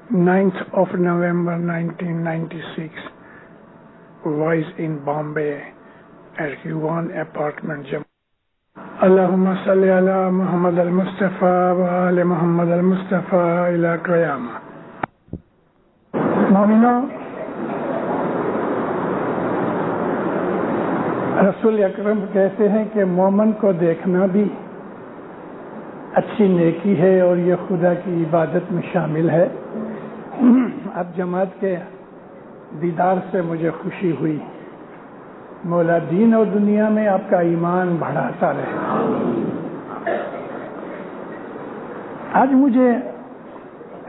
9th of November 1996 was in Bombay at Yuvan Apartment, Jammu. Allahumma salli ala Muhammad al-Mustafa wa ala Muhammad al-Mustafa ila qiyamah. مومنوں، رسول اکرم کہتے ہیں کہ مومن کو دیکھنا بھی اچھی نیکی ہے اور یہ خدا کی عبادت میں شامل ہے۔ اب جماعت کے دیدار سے مجھے خوشی ہوئی۔ مولا دین اور دنیا میں آپ کا ایمان بڑھاتا رہے۔ آج مجھے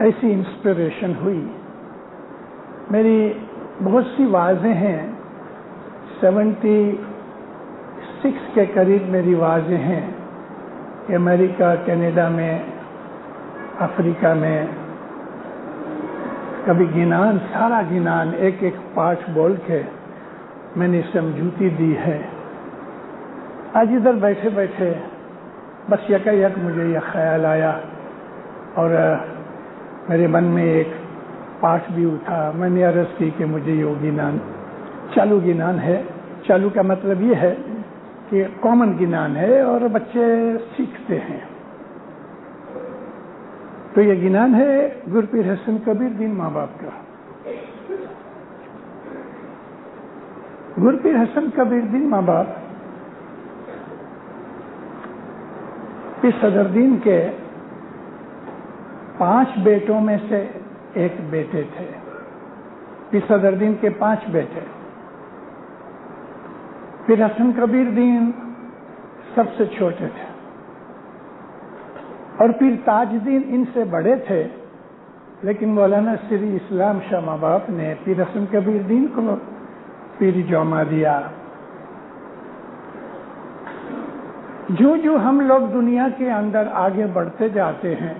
ایسی انسپریشن ہوئی، میری بہت سی واعظیں ہیں، 76 کے قریب میری واعظیں ہیں کہ امریکہ، کینیڈا میں، افریقہ میں، کبھی گنان، سارا گنان ایک ایک پارٹ بول کے میں نے سمجھوتی دی ہے۔ آج ادھر بیٹھے بیٹھے بس یک مجھے یہ خیال آیا اور میرے من میں ایک پاٹ بھی اٹھا۔ میں نے عرض کی کہ مجھے یہ گنان چالو گنان ہے۔ چالو کا مطلب یہ ہے کہ کامن گنان ہے اور بچے سیکھتے ہیں۔ تو یہ گنان ہے گرپیر حسن کبیر دین ماں باپ کا۔ گرپیر حسن کبیر دین ماں باپ پیر صدر دین کے 5 بیٹوں میں سے ایک بیٹے تھے۔ پیر صدر دین کے 5 بیٹے، پیر حسن کبیر دین سب سے چھوٹے تھے اور پیر تاج دین ان سے بڑے تھے، لیکن مولانا سری اسلام شاہ ماں باپ نے پیر حسن کبیر دین کو پیر جوما دیا۔ جو ہم لوگ دنیا کے اندر آگے بڑھتے جاتے ہیں،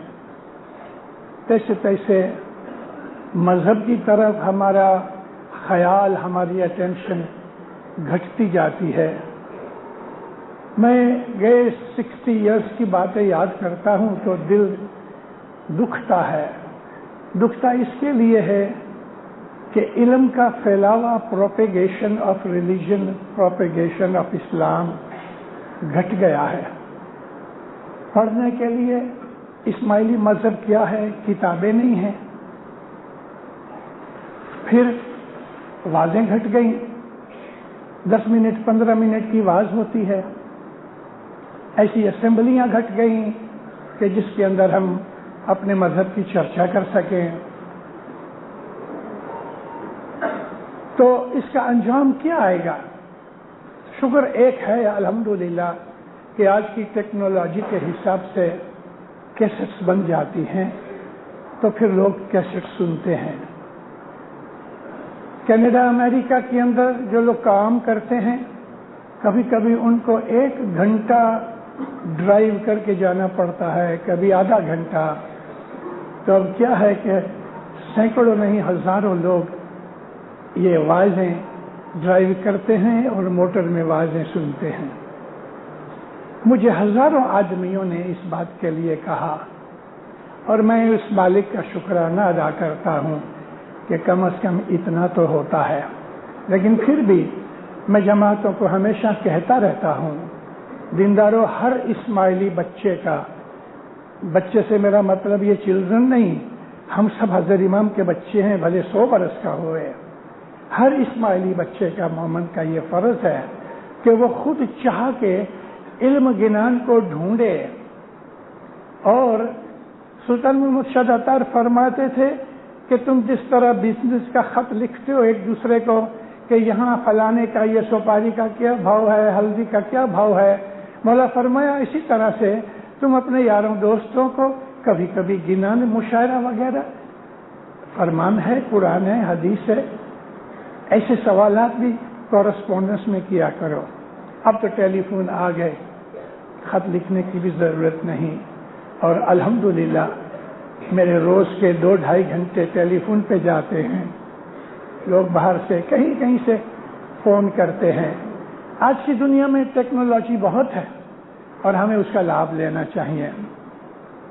تیسے تیسے مذہب کی طرف ہمارا خیال، ہماری اٹینشن گھٹتی جاتی ہے۔ میں گئے 60 ایئرس کی باتیں یاد کرتا ہوں تو دل دکھتا ہے۔ دکھتا اس کے لیے ہے کہ علم کا پھیلاوا، propagation of religion, propagation of Islam گھٹ گیا ہے۔ پڑھنے کے لیے اسماعیلی مذہب کیا ہے، کتابیں نہیں ہیں۔ پھر وعظیں گھٹ گئیں، 10 منٹ 15 منٹ کی وعظ ہوتی ہے۔ ایسی اسمبلیاں گھٹ گئیں کہ جس کے اندر ہم اپنے مذہب کی چرچا کر سکیں۔ تو اس کا انجام کیا آئے گا؟ شکر ایک ہے الحمدللہ کہ آج کی ٹیکنالوجی کے حساب سے کیسٹس بن جاتی ہیں تو پھر لوگ کیسٹ سنتے ہیں۔ کینیڈا، امریکہ کے اندر جو لوگ کام کرتے ہیں، کبھی کبھی ان کو 1 گھنٹہ ڈرائیو کر کے جانا پڑتا ہے، کبھی آدھا گھنٹہ۔ تو اب کیا ہے کہ سینکڑوں نہیں ہزاروں لوگ یہ وعظیں ڈرائیو کرتے ہیں اور موٹر میں وعظیں سنتے ہیں۔ مجھے ہزاروں آدمیوں نے اس بات کے لیے کہا اور میں اس مالک کا شکرانہ ادا کرتا ہوں کہ کم از کم اتنا تو ہوتا ہے۔ لیکن پھر بھی میں جماعتوں کو ہمیشہ کہتا رہتا ہوں، دینداروں، ہر اسماعیلی بچے سے میرا مطلب یہ چلڈرن نہیں، ہم سب حضرت امام کے بچے ہیں، بھلے 100 برس کا ہوئے۔ ہر اسماعیلی بچے کا، مومن کا یہ فرض ہے کہ وہ خود چاہ کے علم گنان کو ڈھونڈے۔ اور سلطان محمد شاہ داتار فرماتے تھے کہ تم جس طرح بزنس کا خط لکھتے ہو ایک دوسرے کو کہ یہاں فلانے کا یہ سوپاری کا کیا بھاؤ ہے، ہلدی کا کیا بھاؤ ہے، مولا فرمایا اسی طرح سے تم اپنے یاروں دوستوں کو کبھی کبھی گنان، مشاعرہ وغیرہ، فرمان ہے، قرآن ہے، حدیث ہے، ایسے سوالات بھی کورسپونڈنس میں کیا کرو۔ اب تو ٹیلی فون آ گئے، خط لکھنے کی بھی ضرورت نہیں۔ اور الحمدللہ میرے روز کے 2-2.5 گھنٹے ٹیلی فون پہ جاتے ہیں، لوگ باہر سے کہیں سے فون کرتے ہیں۔ آج کی دنیا میں ٹیکنالوجی بہت ہے اور ہمیں اس کا لابھ لینا چاہیے۔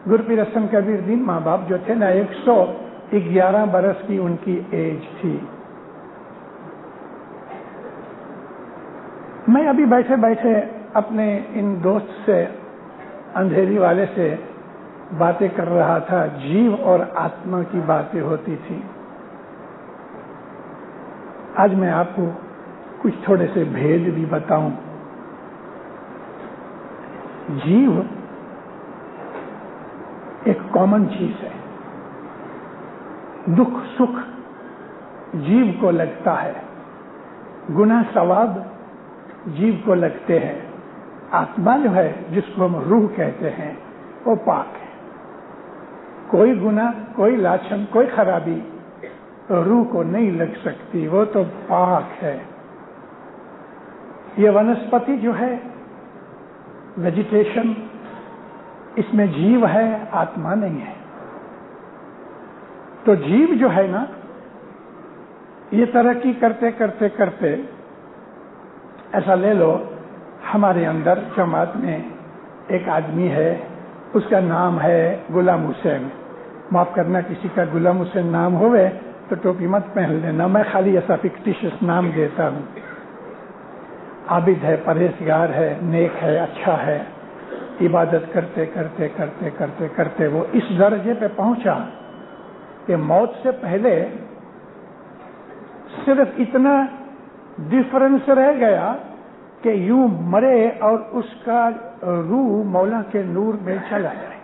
گرپیر حسن کبیر دین ماں باپ جو تھے نا، 11 برس کی ان کی ایج تھی. میں ابھی بیٹھے بیٹھے اپنے ان دوست سے، اندھیری والے سے باتیں کر رہا تھا. جیو اور آتما کی باتیں ہوتی تھی. آج میں آپ کو کچھ تھوڑے سے بھید بھی بتاؤں. جیو ایک کامن چیز ہے. دکھ سکھ جیو کو لگتا ہے، گناہ ثواب جیو کو لگتے ہیں. آتما جو ہے، جس کو ہم روح کہتے ہیں، وہ پاک ہے. کوئی گناہ، کوئی لاچن، کوئی خرابی روح کو نہیں لگ سکتی. وہ تو پاک ہے. یہ ونسپتی جو ہے، ویجیٹیشن، اس میں جیو ہے، آتما نہیں ہے. تو جیو جو ہے نا، یہ ترقی کرتے کرتے کرتے، ایسا لے لو ہمارے اندر جماعت میں ایک آدمی ہے، اس کا نام ہے غلام حسین. معاف کرنا، کسی کا غلام حسین نام ہوئے تو ٹوپی مت پہن لینا، میں خالی ایسا فکٹیشس نام دیتا ہوں. عابد ہے، پرہیزگار ہے، نیک ہے، اچھا ہے. عبادت کرتے کرتے کرتے کرتے کرتے وہ اس درجے پہ پہنچا کہ موت سے پہلے صرف اتنا ڈفرنس رہ گیا کہ یوں مرے اور اس کا روح مولا کے نور میں چلا جائے.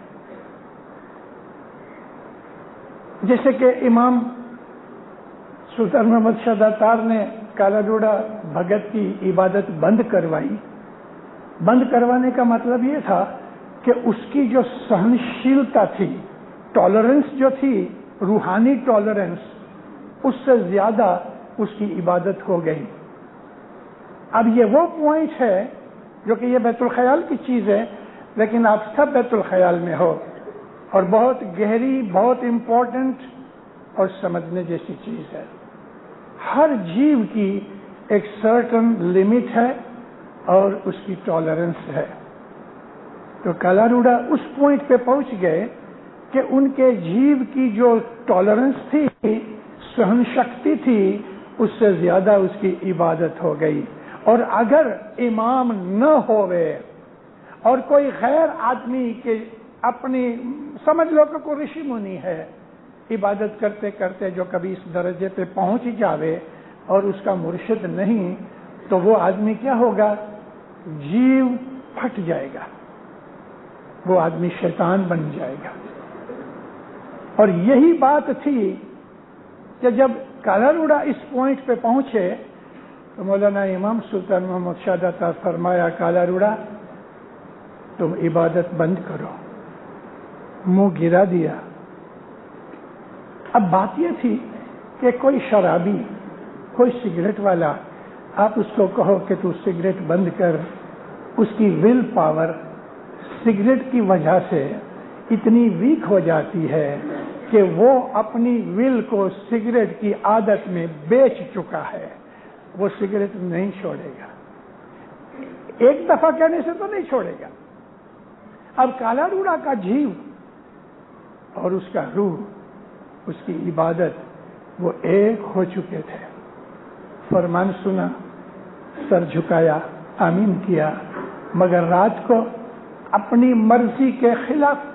جیسے کہ امام سلطان محمد شاہ داتار نے کالا ڈوڈا بھگت کی عبادت بند کروائی. بند کروانے کا مطلب یہ تھا کہ اس کی جو سہنشیلتا تھی، ٹالرنس جو تھی، روحانی ٹالرنس، اس سے زیادہ اس کی عبادت ہو گئی. اب یہ وہ پوائنٹ ہے جو کہ یہ بیت الخیال کی چیز ہے، لیکن آپ سب بیت الخیال میں ہو، اور بہت گہری، بہت امپورٹنٹ اور سمجھنے جیسی چیز ہے. ہر جیو کی ایک سرٹن لمٹ ہے اور اس کی ٹالرنس ہے. تو کالا روڈا اس پوائنٹ پہ پہنچ گئے کہ ان کے جیو کی جو ٹالرنس تھی، سہن شکتی تھی، اس سے زیادہ اس کی عبادت ہو گئی. اور اگر امام نہ ہوئے اور کوئی غیر آدمی کے اپنی، سمجھ لو کہ کوئی رشی منی ہے، عبادت کرتے کرتے جو کبھی اس درجے پہ پہنچ جاوے اور اس کا مرشد نہیں، تو وہ آدمی کیا ہوگا؟ جیو پھٹ جائے گا، وہ آدمی شیطان بن جائے گا. اور یہی بات تھی کہ جب کالا روڈا اس پوائنٹ پہ پہنچے تو مولانا امام سلطان محمد شاہ داتار فرمایا، کالا روڈا تم عبادت بند کرو. منہ گرا دیا. اب بات یہ تھی کہ کوئی شرابی، کوئی سگریٹ والا، آپ اس کو کہو کہ تو سگریٹ بند کر، اس کی ول پاور سگریٹ کی وجہ سے اتنی ویک ہو جاتی ہے کہ وہ اپنی ول کو سگریٹ کی عادت میں بیچ چکا ہے. وہ سگریٹ نہیں چھوڑے گا. ایک دفعہ کہنے سے تو نہیں چھوڑے گا. اب کالا روڑا کا جیو اور اس کا روح، اس کی عبادت، وہ ایک ہو چکے تھے. فرمان سنا، سر جھکایا، آمین کیا، مگر رات کو اپنی مرضی کے خلاف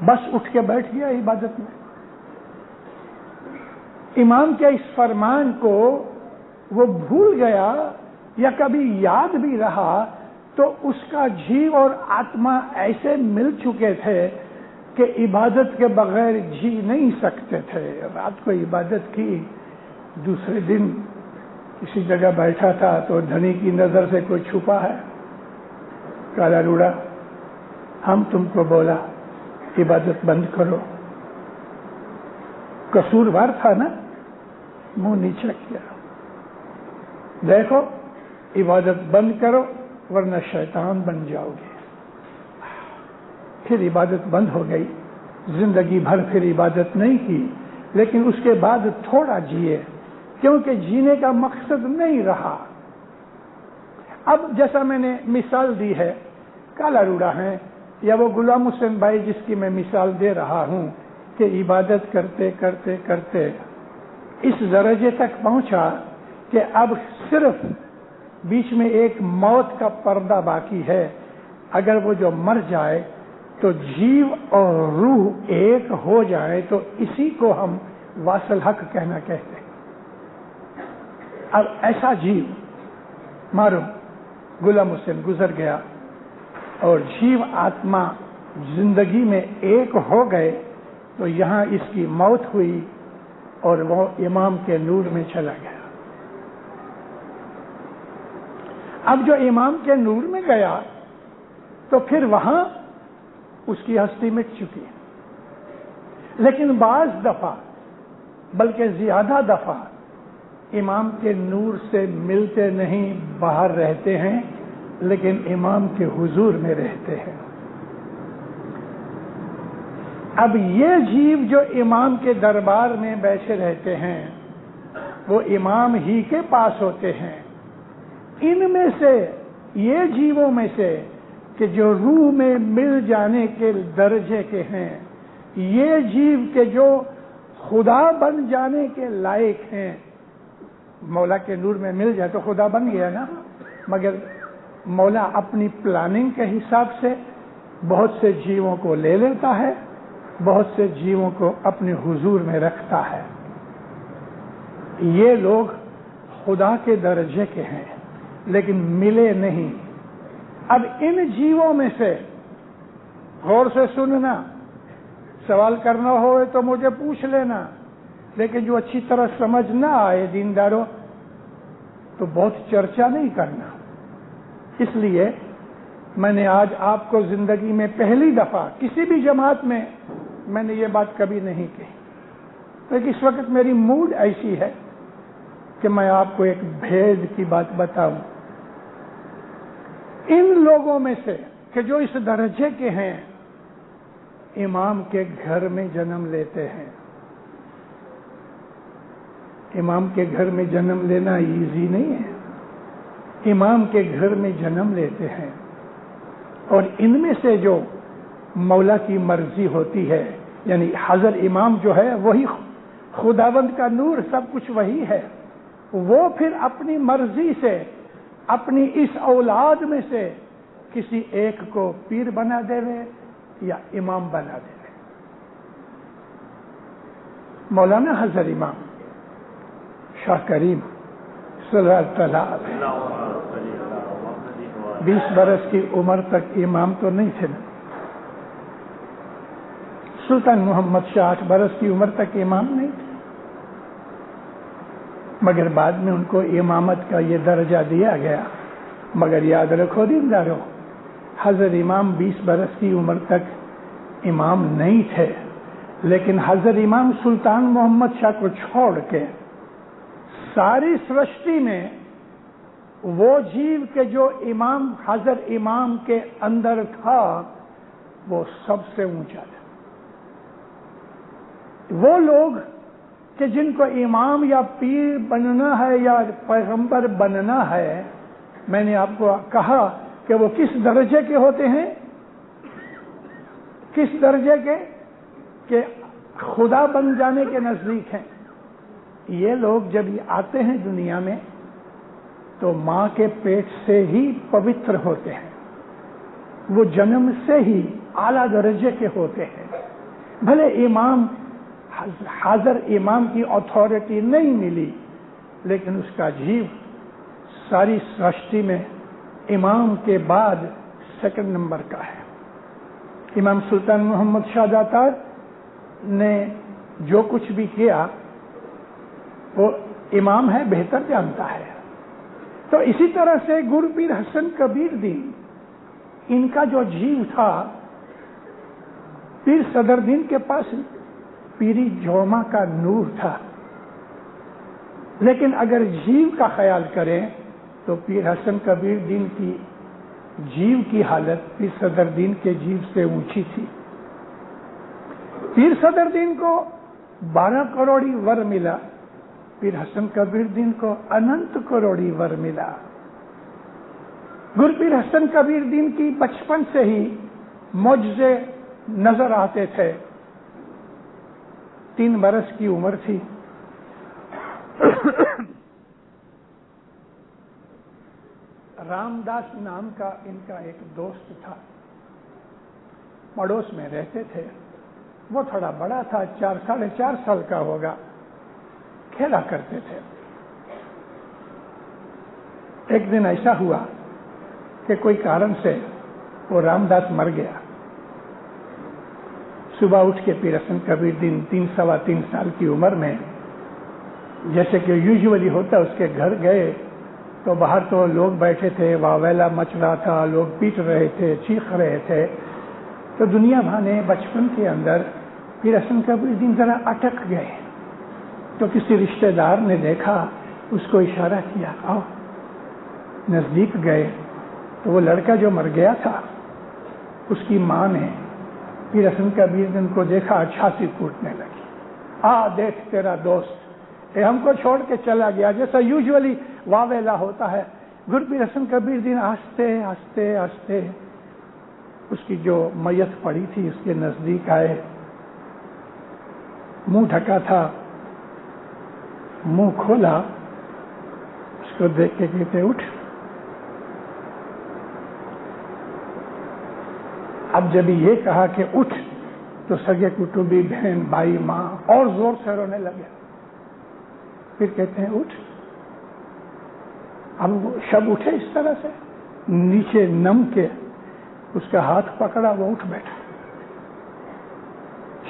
بس اٹھ کے بیٹھ گیا عبادت میں. امام کے اس فرمان کو وہ بھول گیا یا کبھی یاد بھی رہا تو اس کا جیو اور آتما ایسے مل چکے تھے کہ عبادت کے بغیر جی نہیں سکتے تھے. رات کو عبادت کی، دوسرے دن کسی جگہ بیٹھا تھا تو دھنی کی نظر سے کوئی چھپا ہے. کالا روڑا، ہم تم کو بولا عبادت بند کرو. قصوروار تھا نا، منہ نیچے کیا. دیکھو، عبادت بند کرو ورنہ شیطان بن جاؤ گے. پھر عبادت بند ہو گئی. زندگی بھر پھر عبادت نہیں کی، لیکن اس کے بعد تھوڑا جیے، کیونکہ جینے کا مقصد نہیں رہا. اب جیسا میں نے مثال دی ہے، کالا روڑا ہے یا وہ غلام حسین بھائی جس کی میں مثال دے رہا ہوں، کہ عبادت کرتے کرتے کرتے اس درجے تک پہنچا کہ اب صرف بیچ میں ایک موت کا پردہ باقی ہے. اگر وہ جو مر جائے تو جیو اور روح ایک ہو جائے تو اسی کو ہم واصل حق کہنا کہتے ہیں. اب ایسا جیو معلوم غلام حسین گزر گیا اور جیو آتما زندگی میں ایک ہو گئے تو یہاں اس کی موت ہوئی اور وہ امام کے نور میں چلا گیا. اب جو امام کے نور میں گیا تو پھر وہاں اس کی ہستی مٹ چکی. لیکن بعض دفعہ بلکہ زیادہ دفعہ امام کے نور سے ملتے نہیں، باہر رہتے ہیں لیکن امام کے حضور میں رہتے ہیں. اب یہ جیو جو امام کے دربار میں بیٹھے رہتے ہیں وہ امام ہی کے پاس ہوتے ہیں. ان میں سے یہ جیووں میں سے کہ جو روح میں مل جانے کے درجے کے ہیں، یہ جیو کہ جو خدا بن جانے کے لائق ہیں. مولا کے نور میں مل جائے تو خدا بن گیا نا، مگر مولا اپنی پلاننگ کے حساب سے بہت سے جیووں کو لے لیتا ہے، بہت سے جیووں کو اپنے حضور میں رکھتا ہے. یہ لوگ خدا کے درجے کے ہیں لیکن ملے نہیں. اب ان جیووں میں سے غور سے سننا، سوال کرنا ہو تو مجھے پوچھ لینا، لیکن جو اچھی طرح سمجھ نہ آئے دینداروں تو بہت چرچا نہیں کرنا. اس لیے میں نے آج آپ کو زندگی میں پہلی دفعہ کسی بھی جماعت میں نے یہ بات کبھی نہیں کہی، لیکن اس وقت میری موڈ ایسی ہے کہ میں آپ کو ایک بھید کی بات بتاؤں. ان لوگوں میں سے کہ جو اس درجے کے ہیں امام کے گھر میں جنم لیتے ہیں. امام کے گھر میں جنم لینا ایزی نہیں ہے. امام کے گھر میں جنم لیتے ہیں اور ان میں سے جو مولا کی مرضی ہوتی ہے، یعنی حضرت امام جو ہے وہی خداوند کا نور، سب کچھ وہی ہے. وہ پھر اپنی مرضی سے اپنی اس اولاد میں سے کسی ایک کو پیر بنا دے یا امام بنا دے. مولانا حضرت امام شاہ کریم صلی اللہ علیہ 20 برس کی عمر تک امام تو نہیں تھے. سلطان محمد شاہ 8 برس کی عمر تک امام نہیں تھے، مگر بعد میں ان کو امامت کا یہ درجہ دیا گیا. مگر یاد رکھو دیندارو، حضرت امام 20 برس کی عمر تک امام نہیں تھے، لیکن حضرت امام سلطان محمد شاہ کو چھوڑ کے ساری سرشٹی میں وہ جیو کہ جو امام حضرت امام کے اندر تھا وہ سب سے اونچا تھا. وہ لوگ کہ جن کو امام یا پیر بننا ہے یا پیغمبر بننا ہے، میں نے آپ کو کہا کہ وہ کس درجے کے ہوتے ہیں، کس درجے کے کہ خدا بن جانے کے نزدیک ہیں. یہ لوگ جب آتے ہیں دنیا میں تو ماں کے پیٹ سے ہی پوتر ہوتے ہیں، وہ جنم سے ہی اعلیٰ درجے کے ہوتے ہیں. بھلے امام حاضر امام کی اتھارٹی نہیں ملی، لیکن اس کا جیو ساری سرشٹی میں امام کے بعد سیکنڈ نمبر کا ہے. امام سلطان محمد شاہ داتار نے جو کچھ بھی کیا وہ امام ہے بہتر جانتا ہے. تو اسی طرح سے گر پیر حسن کبیر دین، ان کا جو جیو تھا پیر صدر دین کے پاس پیری جوما کا نور تھا، لیکن اگر جیو کا خیال کریں تو پیر حسن کبیر دین کی جیو کی حالت پیر صدر دین کے جیو سے اونچی تھی. پیر صدر دین کو 12 کروڑی ور ملا، پیر حسن کبیر دین کو اننت کروڑی ور ملا. گر پیر حسن کبیر دین کی بچپن سے ہی معجزے نظر آتے تھے. 3 برس کی عمر تھی. رام داس نام کا ان کا ایک دوست تھا، پڑوس میں رہتے تھے. وہ تھوڑا بڑا تھا، 4 سال کا ہوگا. کھیلا کرتے تھے. ایک دن ایسا ہوا کہ کوئی کارن سے وہ رام داس مر گیا. صبح اٹھ کے پیر حسن کبیر دین 3 سال کی عمر میں، جیسے کہ یوزولی ہوتا اس کے گھر گئے تو باہر تو لوگ بیٹھے تھے، واویلا مچ رہا تھا، لوگ پیٹ رہے تھے، چیخ رہے تھے. تو دنیا بھانے بچپن کے اندر پیر حسن کبیر دین ذرا اٹک گئے. تو کسی رشتہ دار نے دیکھا، اس کو اشارہ کیا، آؤ. نزدیک گئے تو وہ لڑکا جو مر گیا تھا، اس کی ماں نے پیر حسن کبیر دین کو دیکھا، اچھا سی کوٹنے لگی. دیکھ تیرا دوست ہم کو چھوڑ کے چلا گیا، جیسا یوزولی واویلا ہوتا ہے. گر پیر حسن کبیر دین آہستے آہستے آہستے اس کی جو میت پڑی تھی اس کے نزدیک آئے. منہ ڈھکا تھا، منہ کھولا، اس کو دیکھ کے کہتے اٹھ. اب جب یہ کہا کہ اٹھ تو سگے کٹوبی، بہن، بھائی، ماں اور زور سے رونے لگے. پھر کہتے ہیں اٹھ. اب شب اٹھے اس طرح سے، نیچے نم کے اس کا ہاتھ پکڑا، وہ اٹھ بیٹھا.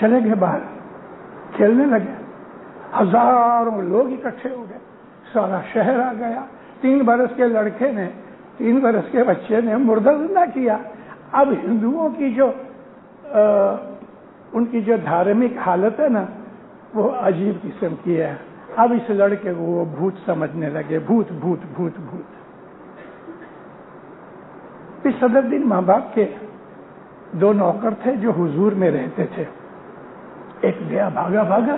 چلے گئے باہر، کھیلنے لگے. ہزاروں لوگ اکٹھے ہو گئے، سارا شہر آ گیا. 3 برس کے لڑکے نے، 3 برس کے بچے نے مردہ زندہ کیا. اب ہندوؤں کی جو ان کی جو دھارمک حالت ہے نا، وہ عجیب قسم کی ہے. اب اس لڑکے کو وہ بھوت سمجھنے لگے، بھوت بھوت بھوت بھوت. پھر صدر دین ماں باپ کے 2 نوکر تھے جو حضور میں رہتے تھے. ایک گیا بھاگا بھاگا.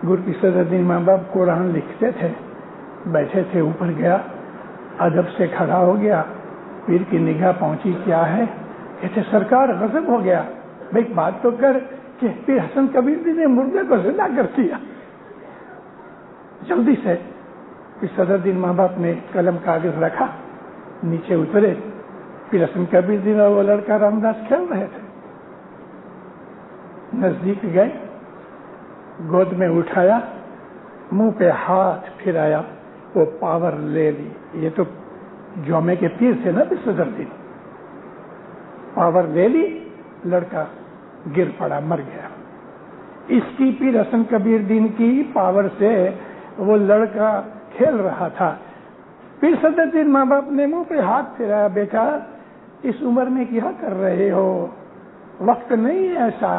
گرپی صدر دین ماں باپ قرآن لکھتے تھے، بیٹھے تھے، اوپر گیا، ادب سے کھڑا ہو گیا. پیر کی نگاہ پہنچی، کیا ہے؟ کہتے سرکار غضب ہو گیا. بھائی بات تو کر کہ پیر حسن کبیر دین نے مردے کو زندہ کر دیا. جلدی سے پھر صدر دین ماں باپ نے قلم کاغذ رکھا، نیچے اترے. پیر حسن کبیر دین اور وہ لڑکا رام داس کھیل رہے تھے. نزدیک گئے، گود میں اٹھایا، منہ پہ ہاتھ پھرایا، وہ پاور لے لی. یہ تو جومے کے پیر تھے نا پیر صدر دین. پاور لے لی، لڑکا گر پڑا، مر گیا. اس کی پیر حسن کبیر دین کی پاور سے وہ لڑکا کھیل رہا تھا. پیر صدر دین ماں باپ نے منہ پہ ہاتھ پھرایا، بیٹا اس عمر میں کیا کر رہے ہو، وقت نہیں ایسا.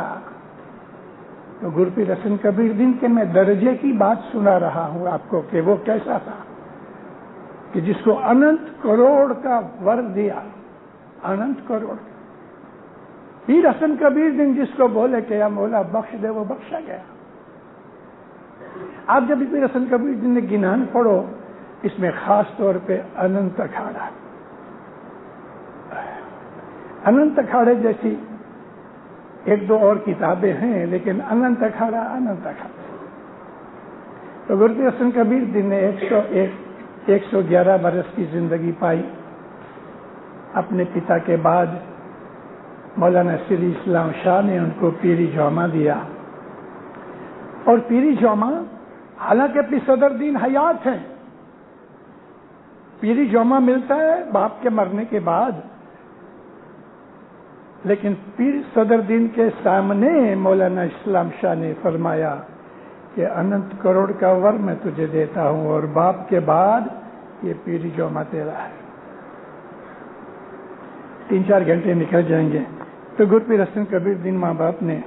تو گر پیر حسن کبیر دین کے میں درجے کی بات سنا رہا ہوں آپ کو کہ وہ کیسا تھا، کہ جس کو اننت کروڑ کا ور دیا، اننت کروڑ. پیر حسن کبیر دین جس کو بولے کہ یا مولا بخش دے، وہ بخشا گیا. آپ جب پیر حسن کبیر دین نے گنان پڑھو، اس میں خاص طور پہ اننت اکھاڑا، اننت اکھاڑے جیسی 1-2 اور کتابیں ہیں، لیکن اننت اکھاڑا اننت اکھاڑا. تو گر پیر حسن کبیر دین نے 111 برس کی زندگی پائی. اپنے پتا کے بعد مولانا سری اسلام شاہ نے ان کو پیری جوما دیا. اور پیری جوما حالانکہ پیر صدر دین حیات ہیں، پیری جوما ملتا ہے باپ کے مرنے کے بعد، لیکن پیر صدر دین کے سامنے مولانا اسلام شاہ نے فرمایا کہ اننت کروڑ کا ور میں تجھے دیتا ہوں، اور باپ کے بعد یہ پیری جوما تیرا ہے. 3-4 گھنٹے نکل جائیں گے. تو گر پیر حسن کبیر دین ماں باپ نے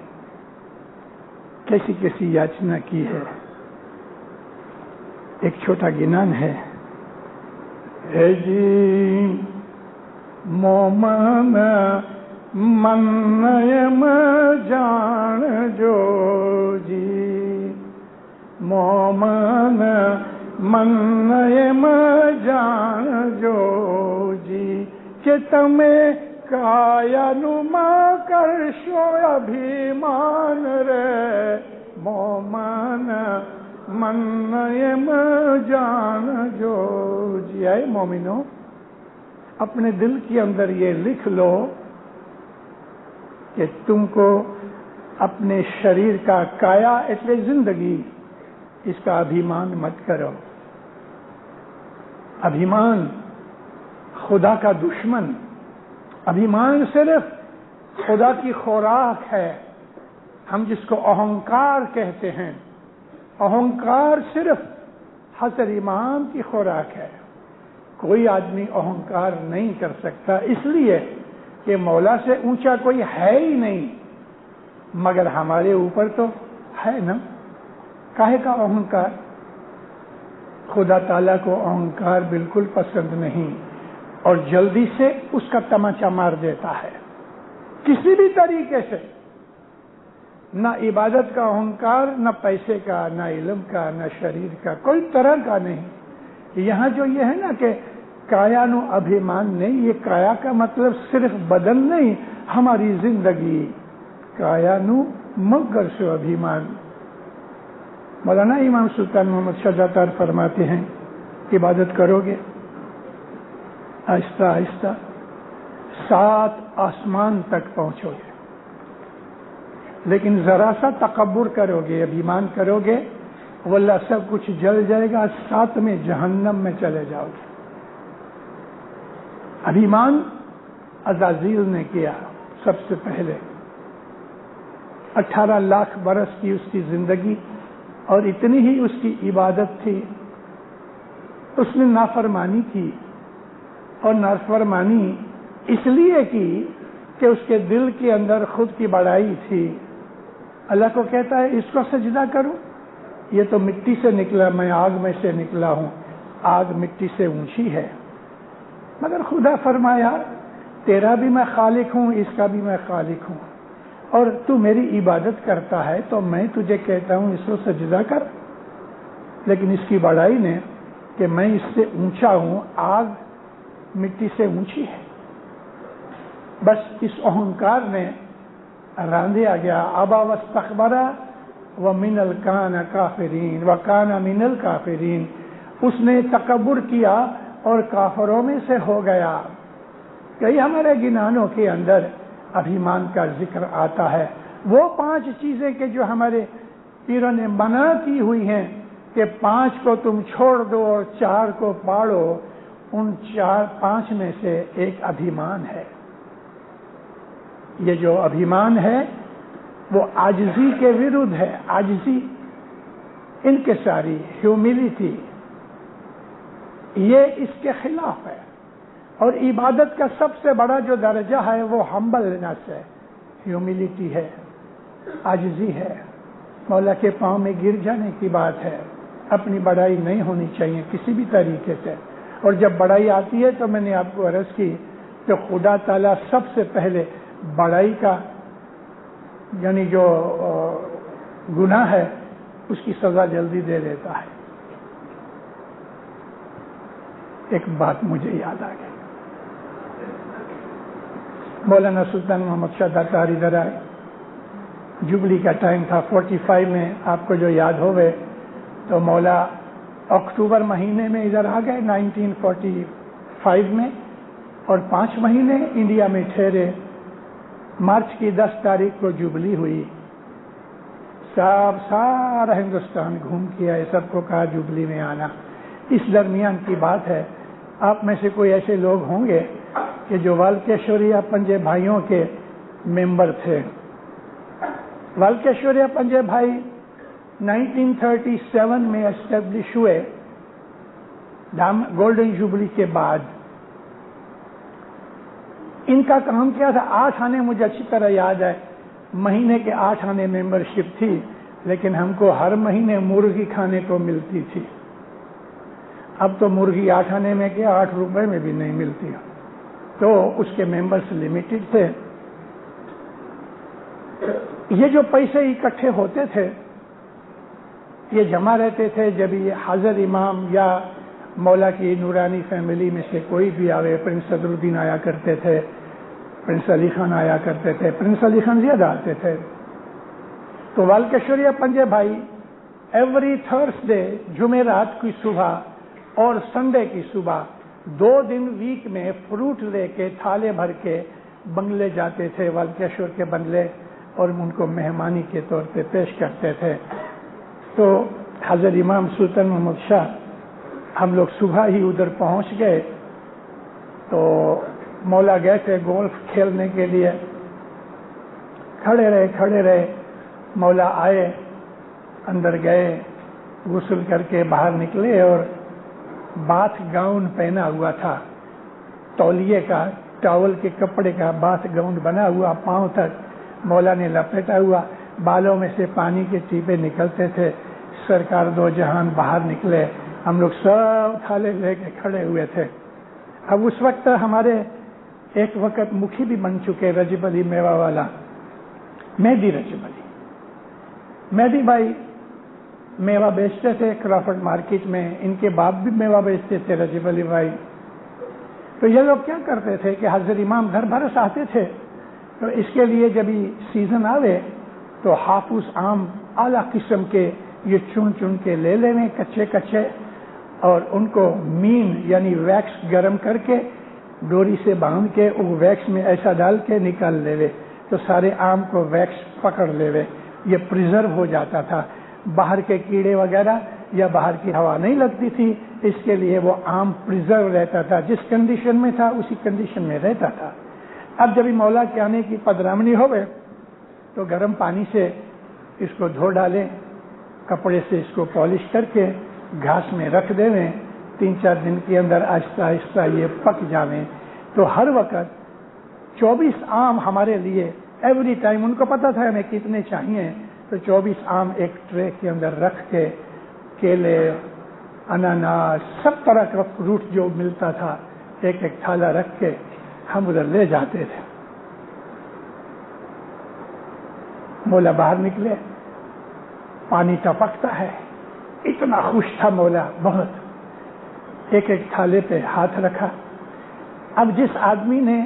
کیسی کیسی یاچنا کی ہے. ایک چھوٹا گنان ہے، اے جی مومن من جان جو جی، مومن من جان جو جی، کہ تمہیں کایا نما کر شو ابھیمان رے، مومن تمنائے جان جو جی اے مومنو، اپنے دل کے اندر یہ لکھ لو کہ تم کو اپنے شریر کا کایا اٹلے زندگی، اس کا ابھیمان مت کرو۔ ابھیمان خدا کا دشمن، ابھیمان صرف خدا کی خوراک ہے، ہم جس کو اہنکار کہتے ہیں۔ اہنکار صرف حضرت امام کی خوراک ہے، کوئی آدمی اہنکار نہیں کر سکتا، اس لیے کہ مولا سے اونچا کوئی ہے ہی نہیں، مگر ہمارے اوپر تو ہے نا، کاہے کا اہنکار؟ خدا تعالیٰ کو اہنکار بالکل پسند نہیں، اور جلدی سے اس کا تماچا مار دیتا ہے کسی بھی طریقے سے۔ نہ عبادت کا اہنکار، نہ پیسے کا، نہ علم کا، نہ شریر کا، کوئی طرح کا نہیں۔ یہاں جو یہ ہے نا کہ کایا نو ابھیمان نہیں، یہ کایا کا مطلب صرف بدن نہیں، ہماری زندگی کایا نو مگر سو ابھیمان۔ مولانا امام سلطان محمد شاہ داتار فرماتے ہیں، عبادت کرو گے آہستہ آہستہ 7 آسمان تک پہنچو گے، لیکن ذرا سا تکبر کرو گے، ابھیمان کرو گے، واللہ سب کچھ جل جائے گا، 7 جہنم میں چلے جاؤ گے۔ ابھیمان عزازیل نے کیا سب سے پہلے، 18 لاکھ برس کی اس کی زندگی اور اتنی ہی اس کی عبادت تھی، اس نے نافرمانی کی، اور نافرمانی اس لیے کی کہ اس کے دل کے اندر خود کی بڑائی تھی۔ اللہ کو کہتا ہے اس کو سجدہ کروں، یہ تو مٹی سے نکلا، میں آگ میں سے نکلا ہوں، آگ مٹی سے اونچی ہے۔ مگر خدا فرمایا تیرا بھی میں خالق ہوں، اس کا بھی میں خالق ہوں، اور تو میری عبادت کرتا ہے تو میں تجھے کہتا ہوں اس کو سجدہ کر، لیکن اس کی بڑائی نے کہ میں اس سے اونچا ہوں، آگ مٹی سے اونچی ہے، بس اس اہنکار نے راندیا گیا۔ ابا واستکبرا ومن الکان کافرین وکان من الکافرین، اس نے تکبر کیا اور کافروں میں سے ہو گیا۔ کئی ہمارے گنانوں کے اندر ابھیمان کا ذکر آتا ہے، وہ 5 چیزیں کہ جو ہمارے پیروں نے منع کی ہوئی ہیں کہ 5 کو تم چھوڑ دو اور 4 کو پاڑو، ان 5 میں سے ایک ابھیمان ہے۔ یہ جو ابھیمان ہے وہ عاجزی کے ورودھ ہے، عاجزی، انکساری، ہیوملٹی، یہ اس کے خلاف ہے۔ اور عبادت کا سب سے بڑا جو درجہ ہے وہ ہمبلنس ہے، ہیوملٹی ہے، عاجزی ہے، مولا کے پاؤں میں گر جانے کی بات ہے۔ اپنی بڑائی نہیں ہونی چاہیے کسی بھی طریقے سے، اور جب بڑائی آتی ہے تو میں نے آپ کو عرض کی کہ خدا تعالیٰ سب سے پہلے بڑائی کا یعنی جو گناہ ہے اس کی سزا جلدی دے دیتا ہے۔ ایک بات مجھے یاد آ گئی، مولانا سلطان محمد شاہ داتار ادھر آئے، جبلی کا ٹائم تھا 45 میں، آپ کو جو یاد ہوئے تو مولا اکتوبر مہینے میں ادھر آ گئے 1945 میں، اور 5 مہینے انڈیا میں ٹھہرے۔ مارچ کی 10 تاریخ کو جبلی ہوئی، سارا ہندوستان گھوم کیا ہے، سب کو کہا جبلی میں آنا۔ اس درمیان کی بات ہے، آپ میں سے کوئی ایسے لوگ ہوں گے کہ جو والکیشوریہ پنجے بھائیوں کے ممبر تھے۔ والکیشوریہ پنجے بھائی 1937 میں اسٹیبلش ہوئے، گولڈن جوبلی کے بعد۔ ان کا کام کیا تھا؟ 8 آنے، مجھے اچھی طرح یاد ہے، مہینے کے 8 آنے ممبرشپ تھی، لیکن ہم کو ہر مہینے مرغی کھانے کو ملتی تھی۔ اب تو مرغی 8 آنے میں کیا 8 روپے میں بھی نہیں ملتی، تو اس کے ممبرس لمیٹڈ تھے۔ یہ جو پیسے اکٹھے ہوتے تھے یہ جمع رہتے تھے، جب یہ حضرت امام یا مولا کی نورانی فیملی میں سے کوئی بھی آوے، پرنس صدر الدین آیا کرتے تھے، پرنس علی خان آیا کرتے تھے، پرنس علی خان زیادہ آتے تھے، تو والکیشوریہ پنجے بھائی ایوری تھرسڈے جمعرات کی صبح اور سنڈے کی صبح 2 دن ویک میں فروٹ لے کے تھالے بھر کے بنگلے جاتے تھے، والکیشور کے بنگلے، اور ان کو مہمانی کے طور پہ پیش کرتے تھے. تو حضرت امام سلطان محمد شاہ ہم لوگ صبح ہی ادھر پہنچ گئے. تو مولا گئے تھے گولف کھیلنے کے لیے. کھڑے رہے. مولا آئے، اندر گئے، غسل کر کے باہر نکلے اور باتھ گاؤن پہنا ہوا تھا، تولیے کا، ٹاول کے کپڑے کا باتھ گاؤن بنا ہوا پاؤں تک مولا نے لپیٹا ہوا. بالوں میں سے پانی کے ٹیپے نکلتے تھے. سرکار دو جہان باہر نکلے. ہم لوگ سب تھالے لے کے کھڑے ہوئے تھے. اب اس وقت ہمارے ایک وقت مکھی بھی بن چکے رجب علی میوہ والا، مہدی رجب علی. مہدی بھائی میوہ بیچتے تھے کرافٹ مارکیٹ میں. ان کے باپ بھی میوہ بیچتے تھے رجب علی بھائی. تو یہ لوگ کیا کرتے تھے کہ حضرت امام گھر برس آتے تھے، تو اس کے لیے جب سیزن آوے تو ہاپوس آم اعلیٰ قسم کے یہ چن کے لے لینے کچے، اور ان کو مین یعنی ویکس گرم کر کے ڈوری سے باندھ کے وہ ویکس میں ایسا ڈال کے نکال لے، تو سارے آم کو ویکس پکڑ لے. یہ پریزرو ہو جاتا تھا، باہر کے کیڑے وغیرہ یا باہر کی ہوا نہیں لگتی تھی، اس کے لیے وہ آم پریزرو رہتا تھا. جس کنڈیشن میں تھا اسی کنڈیشن میں رہتا تھا. اب جب مولا کے آنے کی پدرامنی ہوئے تو گرم پانی سے اس کو دھو ڈالیں، کپڑے سے اس کو پالش کر کے گھاس میں رکھ دیں. 3-4 دن کے اندر آہستہ آہستہ یہ پک جاویں. تو ہر وقت 24 آم ہمارے لیے ایوری ٹائم، ان کو پتا تھا ہمیں کتنے چاہیے، تو 24 آم ایک ٹرے کے اندر رکھ کے، کیلے، اناناس، سب طرح کا فروٹ جو ملتا تھا ایک تھالا رکھ کے ہم ادھر لے جاتے تھے. مولا باہر نکلے، پانی ٹپکتا ہے. اتنا خوش تھا مولا بہت. ایک تھالے پہ ہاتھ رکھا. اب جس آدمی نے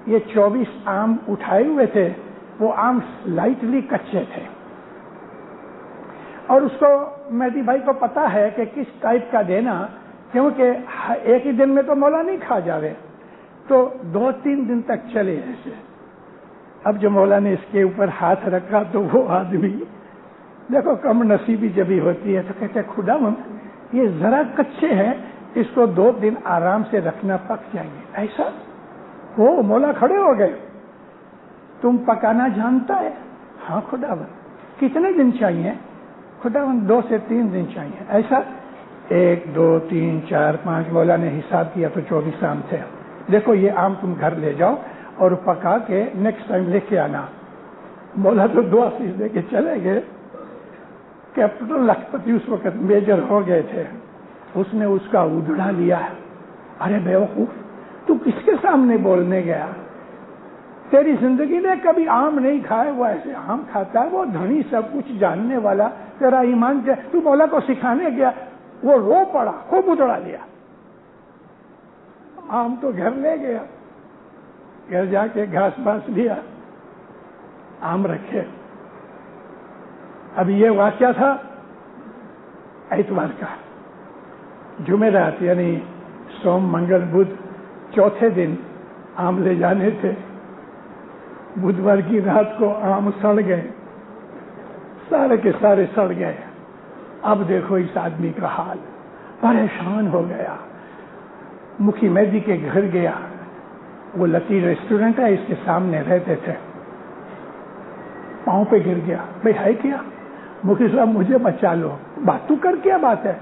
یہ 24 آم اٹھائے ہوئے تھے وہ آم لائٹلی کچے تھے، اور اس کو مہدی بھائی کو پتا ہے کہ کس ٹائپ کا دینا، کیونکہ ایک ہی دن میں تو مولا نہیں کھا جاوے، تو 2-3 دن تک چلے ایسے. اب جو مولا نے اس کے اوپر ہاتھ رکھا تو وہ آدمی، دیکھو کم نصیبی جب ہی ہوتی ہے تو کہتے ہیں خداوند یہ ذرا کچے ہیں، اس کو 2 دن آرام سے رکھنا، پک جائیں گے. ایسا وہ مولا کھڑے ہو گئے. تم پکانا جانتا ہے؟ ہاں خداوند. کتنے دن چاہیے؟ خداوند 2 سے 3 دن چاہیے. ایسا 1 2 3 4 5 مولا نے حساب کیا تو 24 آم تھے. دیکھو یہ آم تم گھر لے جاؤ اور پکا کے نیکسٹ ٹائم لے کے آنا. مولا تو دعا فیس دے کے چلے گئے. کیپٹن لکھپتی اس وقت میجر ہو گئے تھے. اس نے اس کا ادڑا لیا. ارے بیوقوف، تو کس کے سامنے بولنے گیا؟ تیری زندگی نے کبھی آم نہیں کھائے، وہ ایسے آم کھاتا ہے، وہ دھنی سب کچھ جاننے والا، تیرا ایمان کیا؟ تو مولا کو سکھانے گیا. وہ رو پڑا، خوب ادڑا لیا. آم تو گھر لے گیا. گھر جا کے گھاس باس لیا، آم رکھے. اب یہ واقعہ تھا اتوار کا. جمعرات یعنی سوم منگل بدھ چوتھے دن آم لے جانے تھے. بدھوار کی رات کو آم سڑ گئے، سارے کے سارے سڑ گئے. اب دیکھو اس آدمی کا حال، پریشان ہو گیا. مکھی مہدی کے گھر گیا. وہ لطیف ریسٹورنٹ ہے، اس کے سامنے رہتے تھے. پاؤں پہ گر گیا. بھائی ہے کیا؟ مکھی صاحب مجھے بچا لو. بات تو کر، کیا بات ہے؟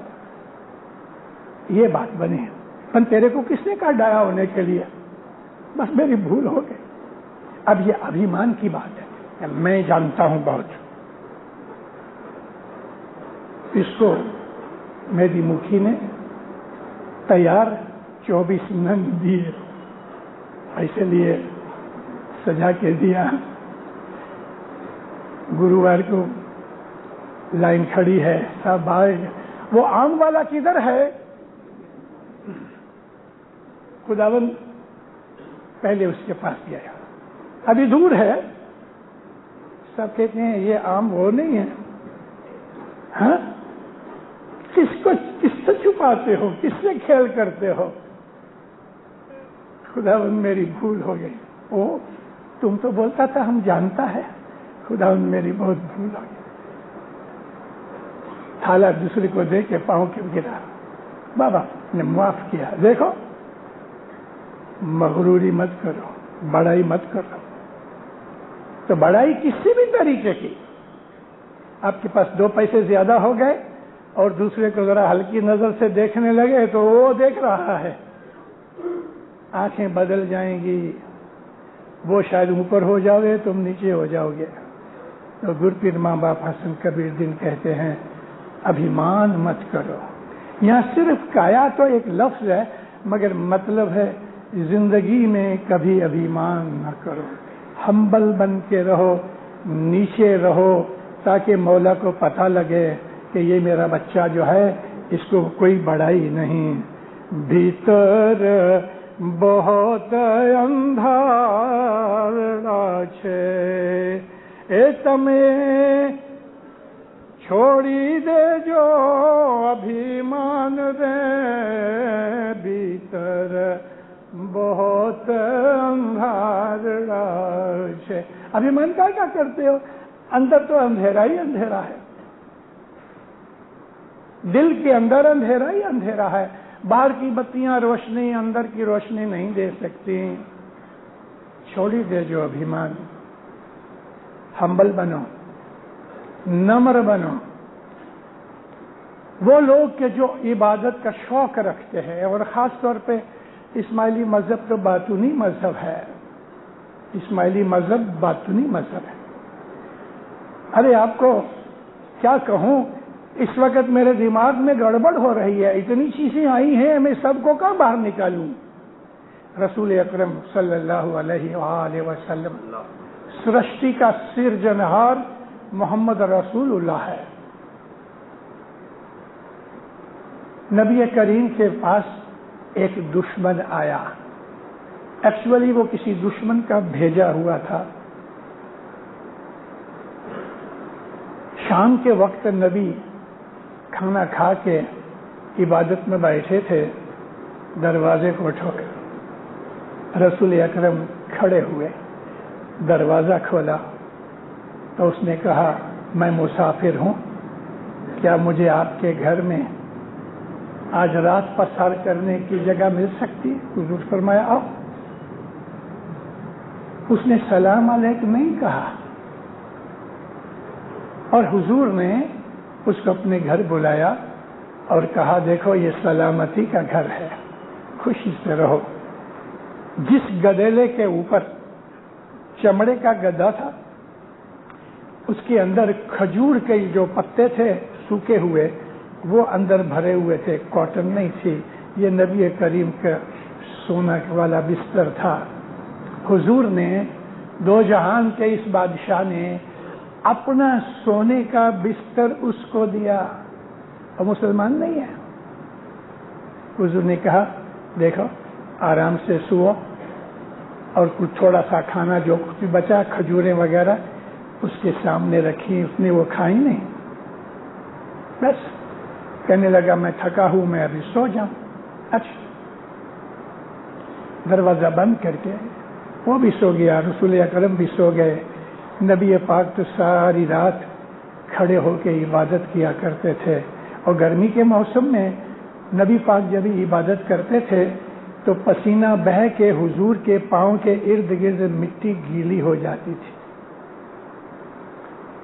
یہ بات بنی. پن تیرے کو کس نے کہا ڈایا ہونے کے لیے؟ بس میری بھول ہو گئی. اب یہ ابھیمان کی بات ہے کہ میں جانتا ہوں بہت. اس کو میری مکھی نے تیار 24 ننگ دیے، ایسے لیے سجا کے دیا. گرووار کو لائن کھڑی ہے، سب آئے. وہ آم والا کدھر ہے؟ خداوند پہلے اس کے پاس گیا، ابھی دور ہے. سب کہتے ہیں یہ آم وہ نہیں ہے. ہاں، کس سے چھپاتے ہو، کس سے کھیل کرتے ہو؟ خداوند میری بھول ہو گئی. او تم تو بولتا تھا ہم جانتا ہے. خداوند میری بہت بھول ہو گئی. تھالا دوسرے کو دے کے پاؤں کے گرا. بابا نے معاف کیا. دیکھو مغروری مت کرو، بڑائی مت کرو. تو بڑائی کسی بھی طریقے کی، آپ کے پاس 2 پیسے زیادہ ہو گئے اور دوسرے کو ذرا ہلکی نظر سے دیکھنے لگے تو وہ دیکھ رہا ہے، آنکھیں بدل جائیں گی. وہ شاید اوپر ہو جاؤ گے، تم نیچے ہو جاؤ گے. تو گرپیر ماں باپ حسن کبیر دین کہتے ہیں ابھیمان مت کرو. یہاں صرف کایا تو ایک لفظ ہے، مگر مطلب ہے زندگی میں کبھی ابھیمان نہ کرو. ہمبل بن کے رہو، نیچے رہو، تاکہ مولا کو پتہ لگے کہ یہ میرا بچہ جو ہے اس کو کوئی بڑائی نہیں. بھیتر بہت اندھارا چھے اے تمے چھوڑی دے جو ابھیمان رے. بھیتر بہت اندھارا چھے. ابھیمان کیا کرتے ہو؟ اندر تو اندھیرا ہی اندھیرا ہے، دل کے اندر اندھیرا ہی اندھیرا ہے. باہر کی بتیاں روشنی اندر کی روشنی نہیں دے سکتی. چھوڑی دے جو ابھیمان. ہمبل بنو، نمر بنو. وہ لوگ کہ جو عبادت کا شوق رکھتے ہیں، اور خاص طور پہ اسماعیلی مذہب تو باطنی مذہب ہے. اسماعیلی مذہب باطنی مذہب ہے. ارے آپ کو کیا کہوں، اس وقت میرے دماغ میں گڑبڑ ہو رہی ہے. اتنی چیزیں آئی ہیں، میں سب کو کہاں باہر نکالوں. رسول اکرم صلی اللہ علیہ وآلہ وسلم سرشٹی کا سرجنہار محمد رسول اللہ ہے. نبی کریم کے پاس ایک دشمن آیا. ایکچولی وہ کسی دشمن کا بھیجا ہوا تھا. شام کے وقت نبی کھانا کھا کے عبادت میں بیٹھے تھے. دروازے کو ٹھوکا. رسول اکرم کھڑے ہوئے، دروازہ کھولا تو اس نے کہا میں مسافر ہوں، کیا مجھے آپ کے گھر میں آج رات پسار کرنے کی جگہ مل سکتی؟ حضور فرمایا آؤ. اس نے سلام علیکم نہیں کہا، اور حضور نے اس کو اپنے گھر بلایا اور کہا دیکھو یہ سلامتی کا گھر ہے، خوشی سے رہو. جس گدیلے کے اوپر چمڑے کا گدا تھا، اس کے اندر کھجور کے جو پتے تھے سوکھے ہوئے، وہ اندر بھرے ہوئے تھے، کاٹن نہیں تھی. یہ نبی کریم کا سونا والا بستر تھا. حضور نے، دو جہان کے اس بادشاہ نے اپنا سونے کا بستر اس کو دیا، اور مسلمان نہیں ہے. حضور نے کہا دیکھو آرام سے سو، اور کچھ تھوڑا سا کھانا جو کچھ بچا، کھجوریں وغیرہ اس کے سامنے رکھی. اس نے وہ کھائی نہیں. بس کہنے لگا میں تھکا ہوں، میں ابھی سو جاؤں. اچھا، دروازہ بند کر کے وہ بھی سو گیا، رسول اکرم بھی سو گئے. نبی پاک تو ساری رات کھڑے ہو کے عبادت کیا کرتے تھے. اور گرمی کے موسم میں نبی پاک جب عبادت کرتے تھے تو پسینہ بہہ کے حضور کے پاؤں کے ارد گرد مٹی گیلی ہو جاتی تھی.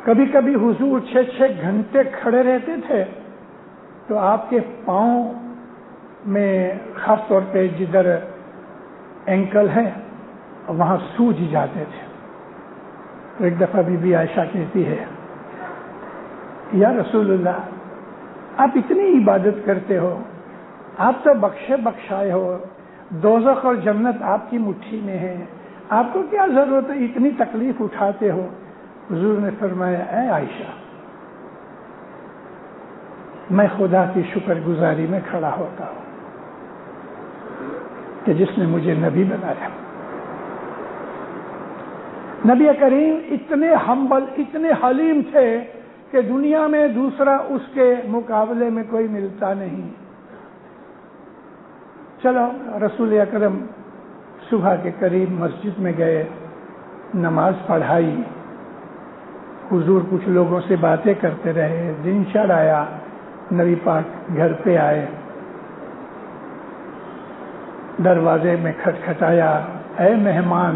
کبھی کبھی حضور 6 گھنٹے کھڑے رہتے تھے تو آپ کے پاؤں میں خاص طور پہ جدھر اینکل ہے وہاں سوج جاتے تھے. تو ایک دفعہ بی بی عائشہ کہتی ہے یا رسول اللہ آپ اتنی عبادت کرتے ہو، آپ تو بخشے بخشائے ہو، دوزخ اور جنت آپ کی مٹھی میں ہے، آپ کو کیا ضرورت ہے اتنی تکلیف اٹھاتے ہو؟ حضور نے فرمایا اے عائشہ، میں خدا کی شکر گزاری میں کھڑا ہوتا ہوں کہ جس نے مجھے نبی بنایا. نبی کریم اتنے ہمبل، اتنے حلیم تھے کہ دنیا میں دوسرا اس کے مقابلے میں کوئی ملتا نہیں. چلو رسول اکرم صبح کے قریب مسجد میں گئے، نماز پڑھائی، حضور کچھ لوگوں سے باتیں کرتے رہے. دن چڑھ آیا، نبی پاک گھر پہ آئے، دروازے میں کھٹکھٹایا، اے مہمان،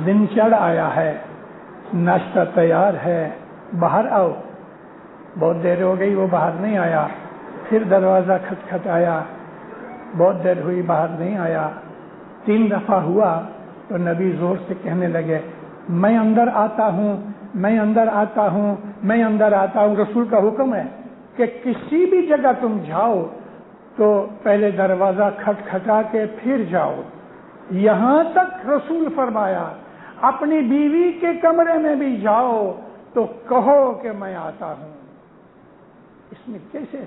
دن چڑھ آیا ہے، ناشتہ تیار ہے، باہر آؤ. بہت دیر ہو گئی وہ باہر نہیں آیا. پھر دروازہ کھٹکھٹایا، بہت دیر ہوئی باہر نہیں آیا. 3 دفعہ ہوا تو نبی زور سے کہنے لگے، میں اندر آتا ہوں، میں اندر آتا ہوں، میں اندر آتا ہوں. رسول کا حکم ہے کہ کسی بھی جگہ تم جاؤ تو پہلے دروازہ کھٹکھٹا کے پھر جاؤ. یہاں تک رسول فرمایا اپنی بیوی کے کمرے میں بھی جاؤ تو کہو کہ میں آتا ہوں. اس میں کیسے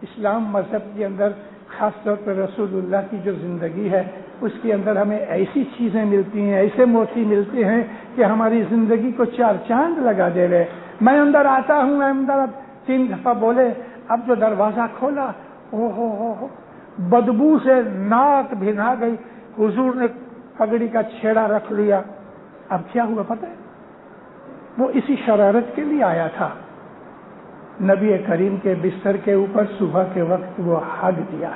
اسلام مذہب کے اندر خاص طور پر رسول اللہ کی جو زندگی ہے اس کے اندر ہمیں ایسی چیزیں ملتی ہیں، ایسے موتی ملتے ہیں کہ ہماری زندگی کو 4 چاند لگا دے رہے. میں اندر آتا ہوں، میں اندر 3 دفعہ بولے. اب جو دروازہ کھولا، او بدبو سے ناک بھینا گئی. حضور نے پگڑی کا چھیڑا رکھ لیا. اب کیا ہوا پتہ ہے؟ وہ اسی شرارت کے لیے آیا تھا. نبی کریم کے بستر کے اوپر صبح کے وقت وہ ہگ دیا.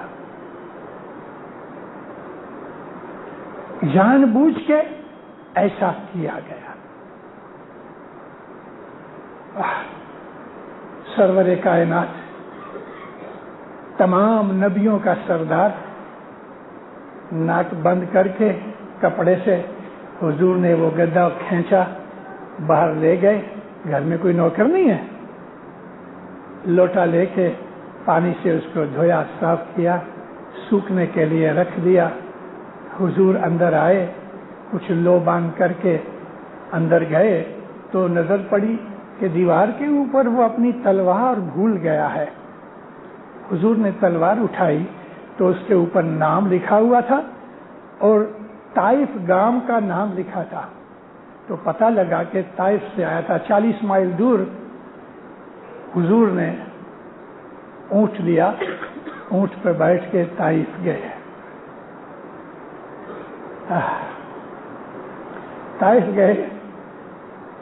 جان بوجھ کے ایسا کیا گیا. سرور کائنات، تمام نبیوں کا سردار، ناک بند کر کے کپڑے سے حضور نے وہ گدا کھینچا، باہر لے گئے. گھر میں کوئی نوکر نہیں ہے. لوٹا لے کے پانی سے اس کو دھویا، صاف کیا، سوکھنے کے لیے رکھ دیا. حضور اندر آئے، کچھ لو باندھ کر کے اندر گئے تو نظر پڑی کہ دیوار کے اوپر وہ اپنی تلوار بھول گیا ہے. حضور نے تلوار اٹھائی تو اس کے اوپر نام لکھا ہوا تھا اور طائف گام کا نام لکھا تھا. تو پتہ لگا کہ طائف سے آیا تھا. 40 مائل دور حضور نے اونٹ لیا، اونٹ پہ بیٹھ کے طائف گئے. طائف گئے،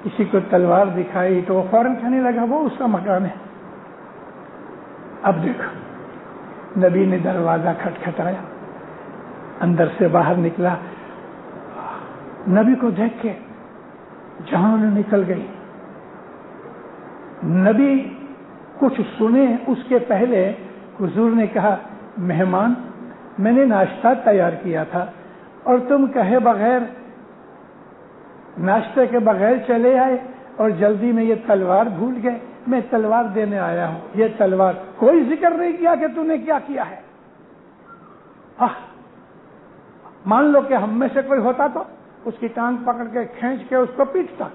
کسی کو تلوار دکھائی تو وہ فوراً کہنے لگا وہ اس کا مکان ہے. اب دیکھو، نبی نے دروازہ کھٹکھٹایا، اندر سے باہر نکلا. نبی کو دیکھ کے جان نکل گئی. نبی کچھ سنے اس کے پہلے حضور نے کہا، مہمان، میں نے ناشتہ تیار کیا تھا اور تم کہے بغیر، ناشتے کے بغیر چلے آئے اور جلدی میں یہ تلوار بھول گئے. میں تلوار دینے آیا ہوں. یہ تلوار کوئی ذکر نہیں کیا کہ تم نے کیا کیا ہے. مان لو کہ ہم میں سے کوئی ہوتا تو اس کی ٹانگ پکڑ کے کھینچ کے اس کو پیٹتا.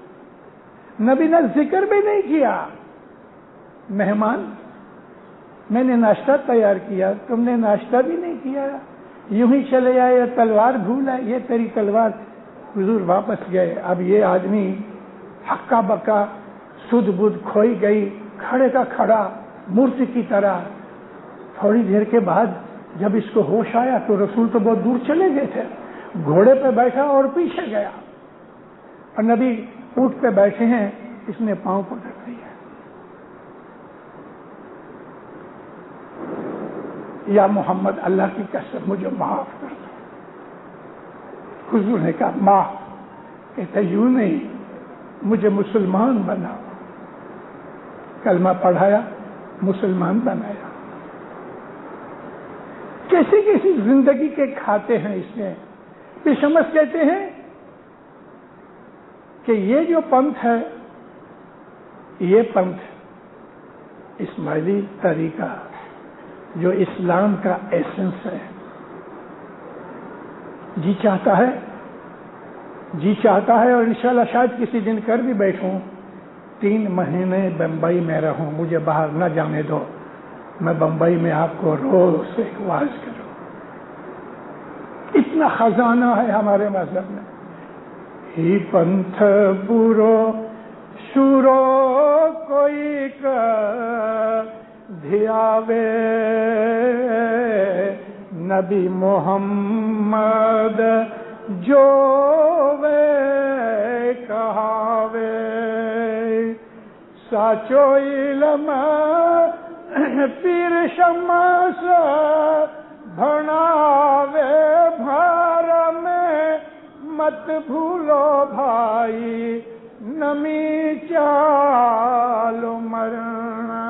نبی نے ذکر بھی نہیں کیا. مہمان، میں نے ناشتہ تیار کیا، تم نے ناشتہ بھی نہیں کیا، یوں ہی چلے آئے، تلوار بھول آئے، یہ تیری تلوار. حضور واپس گئے. اب یہ آدمی ہکا بکا، سدھ بدھ کھوئی گئی، کھڑے کا کھڑا، مورتی کی طرح. تھوڑی دیر کے بعد جب اس کو ہوش آیا تو رسول تو بہت دور چلے گئے تھے. گھوڑے پہ بیٹھا اور پیچھے گیا اور نبی اونٹ پہ بیٹھے ہیں، اس نے پاؤں پکڑ لیا. یا محمد، اللہ کی قسم مجھے معاف کر دو. حضور نے کہا معاف. کہتے یوں نہیں، مجھے مسلمان بنا. کلمہ پڑھایا، مسلمان بنایا. کیسی کیسی زندگی کے کھاتے ہیں اس میں. پیشمس کہتے ہیں کہ یہ جو پنتھ ہے، یہ پنتھ اسماعیلی طریقہ جو اسلام کا ایسنس ہے، جی چاہتا ہے اور انشاءاللہ شاید کسی دن کر بھی بیٹھوں، 3 مہینے بمبئی میں رہوں، مجھے باہر نہ جانے دو، میں بمبئی میں آپ کو روز سے واعظ کروں. اتنا خزانہ ہے ہمارے مذہب میں. ہی پنتھ برو شورو کوئی دھیاوے نبی محمد جو وے کہاوے ساچو علم پیر شمس بھناوے بھار میں مت بھولو بھائی نمی چالو مرنا.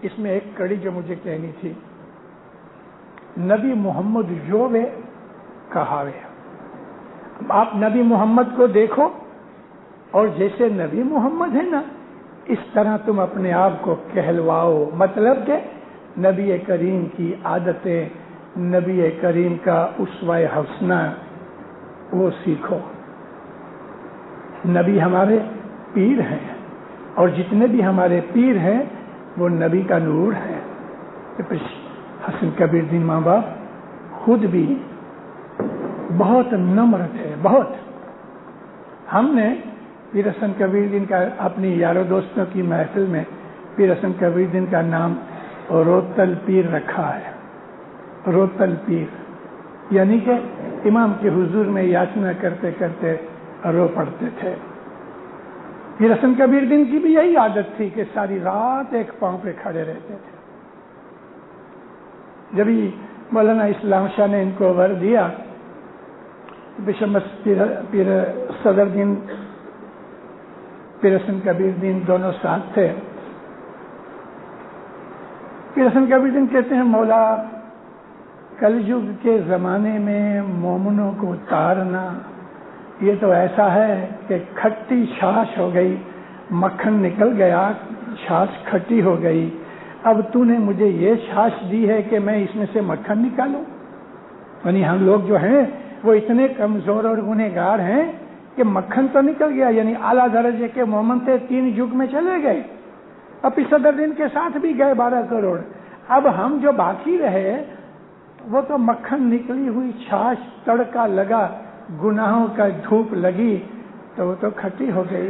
اس میں ایک کڑی جو مجھے کہنی تھی، نبی محمد جو وے کہاوے. آپ نبی محمد کو دیکھو اور جیسے نبی محمد ہے نا اس طرح تم اپنے آپ کو کہلواؤ. مطلب کہ نبی کریم کی عادتیں، نبی کریم کا اسوہ حسنہ وہ سیکھو. نبی ہمارے پیر ہیں اور جتنے بھی ہمارے پیر ہیں وہ نبی کا نور ہے. حسن کبیر دین ماں باپ خود بھی بہت نمر تھے، بہت. ہم نے پیر حسن کبیر دین کا اپنی یاروں دوستوں کی محفل میں پیر حسن کبیر دین کا نام روتل پیر رکھا ہے. روتل پیر یعنی کہ امام کے حضور میں یاچنا کرتے کرتے رو پڑتے تھے. پیر حسن کبیر دین کی بھی یہی عادت تھی کہ ساری رات ایک پاؤں پہ کھڑے رہتے تھے. جب مولانا اسلام شاہ نے ان کو ور دیا، بشمس پیر صدر دین پیر حسن کبیر دین دونوں ساتھ تھے. پیر حسن کبیر دین کہتے ہیں مولا کل یگ کے زمانے میں مومنوں کو تارنا یہ تو ایسا ہے کہ کھٹی چھاچھ ہو گئی، مکھن نکل گیا، چھاچھ کھٹی ہو گئی. اب تو نے مجھے یہ چھاچھ دی ہے کہ میں اس میں سے مکھن نکالوں. یعنی ہم لوگ جو ہیں وہ اتنے کمزور اور گنہگار ہیں کہ مکھن تو نکل گیا، یعنی اعلیٰ درجے کے مومن تھے 3 یگ میں چلے گئے. اب صدر دین کے ساتھ بھی گئے 12 کروڑ. اب ہم جو باقی رہے وہ تو مکھن نکلی ہوئی چھاچھ، تڑکا لگا، گناہوں کا دھوپ لگی تو وہ تو کھٹی ہو گئی.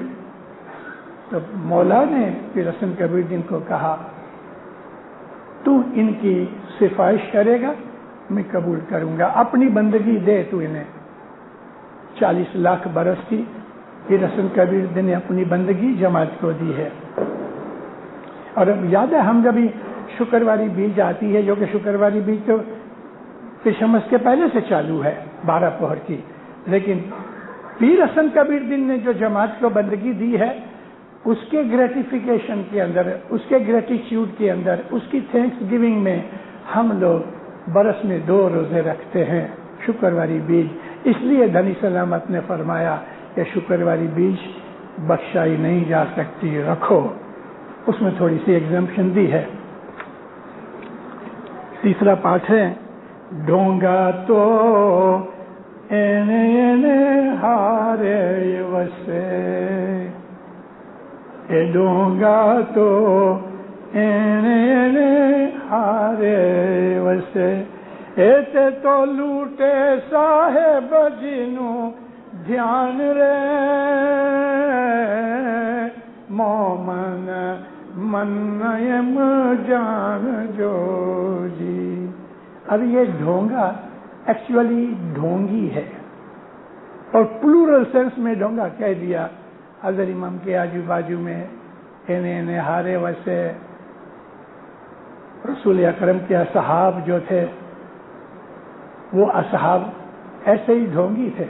تو مولا نے پیر حسن کبیر دین کو کہا تو ان کی سفارش کرے گا میں قبول کروں گا، اپنی بندگی دے تو انہیں. 40 لاکھ برس کی پیر حسن کبیر دین نے اپنی بندگی جماعت کو دی ہے. اور اب یاد ہے ہم جب شکرواری بیج آتی ہے، جو کہ شکرواری بیج تو پیر شمس کے پہلے سے چالو ہے 12 پہر کی، لیکن پیر حسن کبیر دین نے جو جماعت کو بندگی دی ہے اس کے گریٹیفیکیشن کے اندر، اس کے گریٹیچیوڈ کے اندر، اس کی تھینکس گیونگ میں ہم لوگ برس میں 2 روزے رکھتے ہیں شکرواری بیج. اس لیے دھنی سلامت نے فرمایا کہ شکرواری بیج بخشائی نہیں جا سکتی، رکھو. اس میں تھوڑی سی ایگزمپشن دی ہے. تیسرا پارٹ ہے ڈونگا تو ہارے وسے، اے ڈونگا تو ہارے وسے، ایتے تو لوٹے صاحب جنوں دھیان رے مومن منیم جان جو جی. اب یہ ڈھونگا ایکچولی ڈھونگی ہے اور پلورل سینس میں ڈھونگا کہہ دیا. حضرت امام کے آجو باجو میں انے ہارے ویسے رسول اکرم کے اصحاب جو تھے وہ اصحاب ایسے ہی ڈھونگی تھے.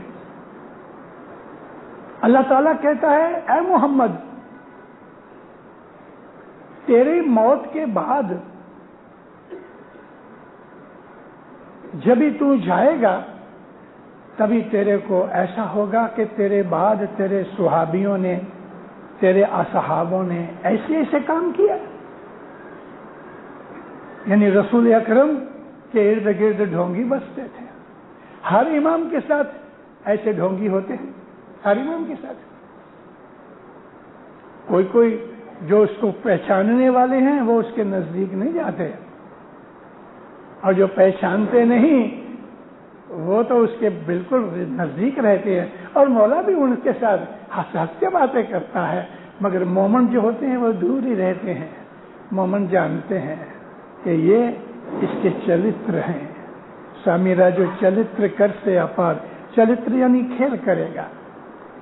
اللہ تعالیٰ کہتا ہے اے محمد تیری موت کے بعد جبھی تو جائے گا تبھی تیرے کو ایسا ہوگا کہ تیرے بعد تیرے صحابیوں نے، تیرے اصحابوں نے ایسے ایسے کام کیا. یعنی رسول اکرم کے ارد گرد ڈھونگی بستے تھے. ہر امام کے ساتھ ایسے ڈھونگی ہوتے ہیں، ہر امام کے ساتھ. کوئی جو اس کو پہچاننے والے ہیں وہ اس کے نزدیک نہیں جاتے، اور جو پہچانتے نہیں وہ تو اس کے بالکل نزدیک رہتے ہیں اور مولا بھی ان کے ساتھ ہنس ہنس کے باتیں کرتا ہے، مگر مومن جو ہوتے ہیں وہ دور ہی رہتے ہیں۔ مومن جانتے ہیں کہ یہ اس کے چلتر ہیں۔ سوامی راجو چلتر کر سے اپار، چلتر یعنی کھیل کرے گا،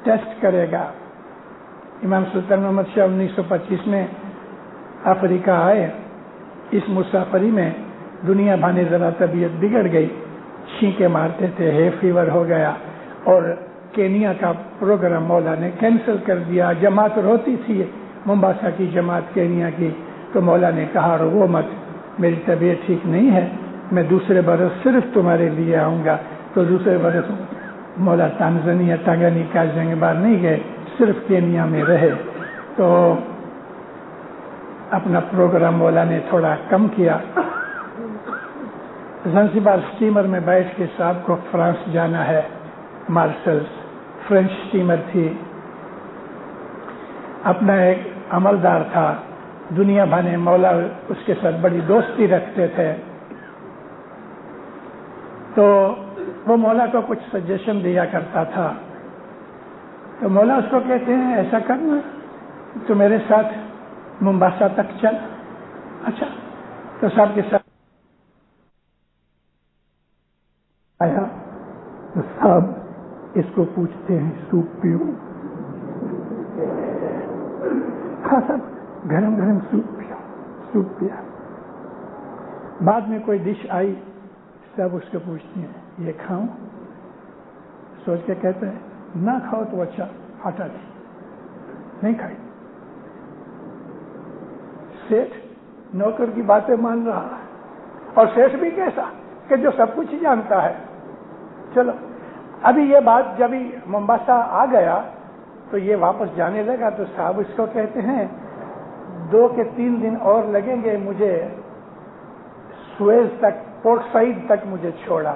ٹیسٹ کرے گا۔ امام سلطان محمد شاہ 1925 میں افریقہ آئے، اس مسافری میں دنیا بھانے ذرا طبیعت بگڑ گئی، چھینکے مارتے تھے، ہے فیور ہو گیا اور کینیا کا پروگرام مولا نے کینسل کر دیا۔ جماعت روتی تھی، ممباسا کی جماعت کینیا کی، تو مولا نے کہا رو مت، میری طبیعت ٹھیک نہیں ہے، میں دوسرے برس صرف تمہارے لیے آؤں گا۔ تو دوسرے برس مولا تانزانیہ ٹانگانیکا زنگبار نہیں گئے، صرف کینیا میں رہے۔ تو اپنا پروگرام مولا نے تھوڑا کم کیا۔ زنزبار اسٹیمر میں بیٹھ کے صاحب کو فرانس جانا ہے، مارسلس فرینچ اسٹیمر تھی۔ اپنا ایک عملدار تھا، دنیا بھانے مولا اس کے ساتھ بڑی دوستی رکھتے تھے، تو وہ مولا کو کچھ سجیشن دیا کرتا تھا۔ تو مولا اس کو کہتے ہیں ایسا کرنا، تو میرے ساتھ ممباسا تک چل۔ اچھا، تو صاحب کے ساتھ آیا تو صاحب اس کو پوچھتے ہیں سوپ پیو؟ ہاں صاحب گرم گرم سوپ پیو۔ سوپ پیا۔ بعد میں کوئی ڈش آئی، سب اس کو پوچھتے ہیں یہ کھاؤں؟ سوچ کے کہتے ہیں نہ کھاؤ تو اچھا، ہٹا دی، نہیں کھائی۔ سیٹھ نوکر کی باتیں مان رہا ہے، اور سیٹھ بھی کیسا کہ جو سب کچھ جانتا ہے۔ چلو ابھی یہ بات جب ہی ممباسا آ گیا تو یہ واپس جانے لگا، تو صاحب اس کو کہتے ہیں 2 کے 3 دن اور لگیں گے، مجھے سویز تک، پورٹ سعید تک مجھے چھوڑا،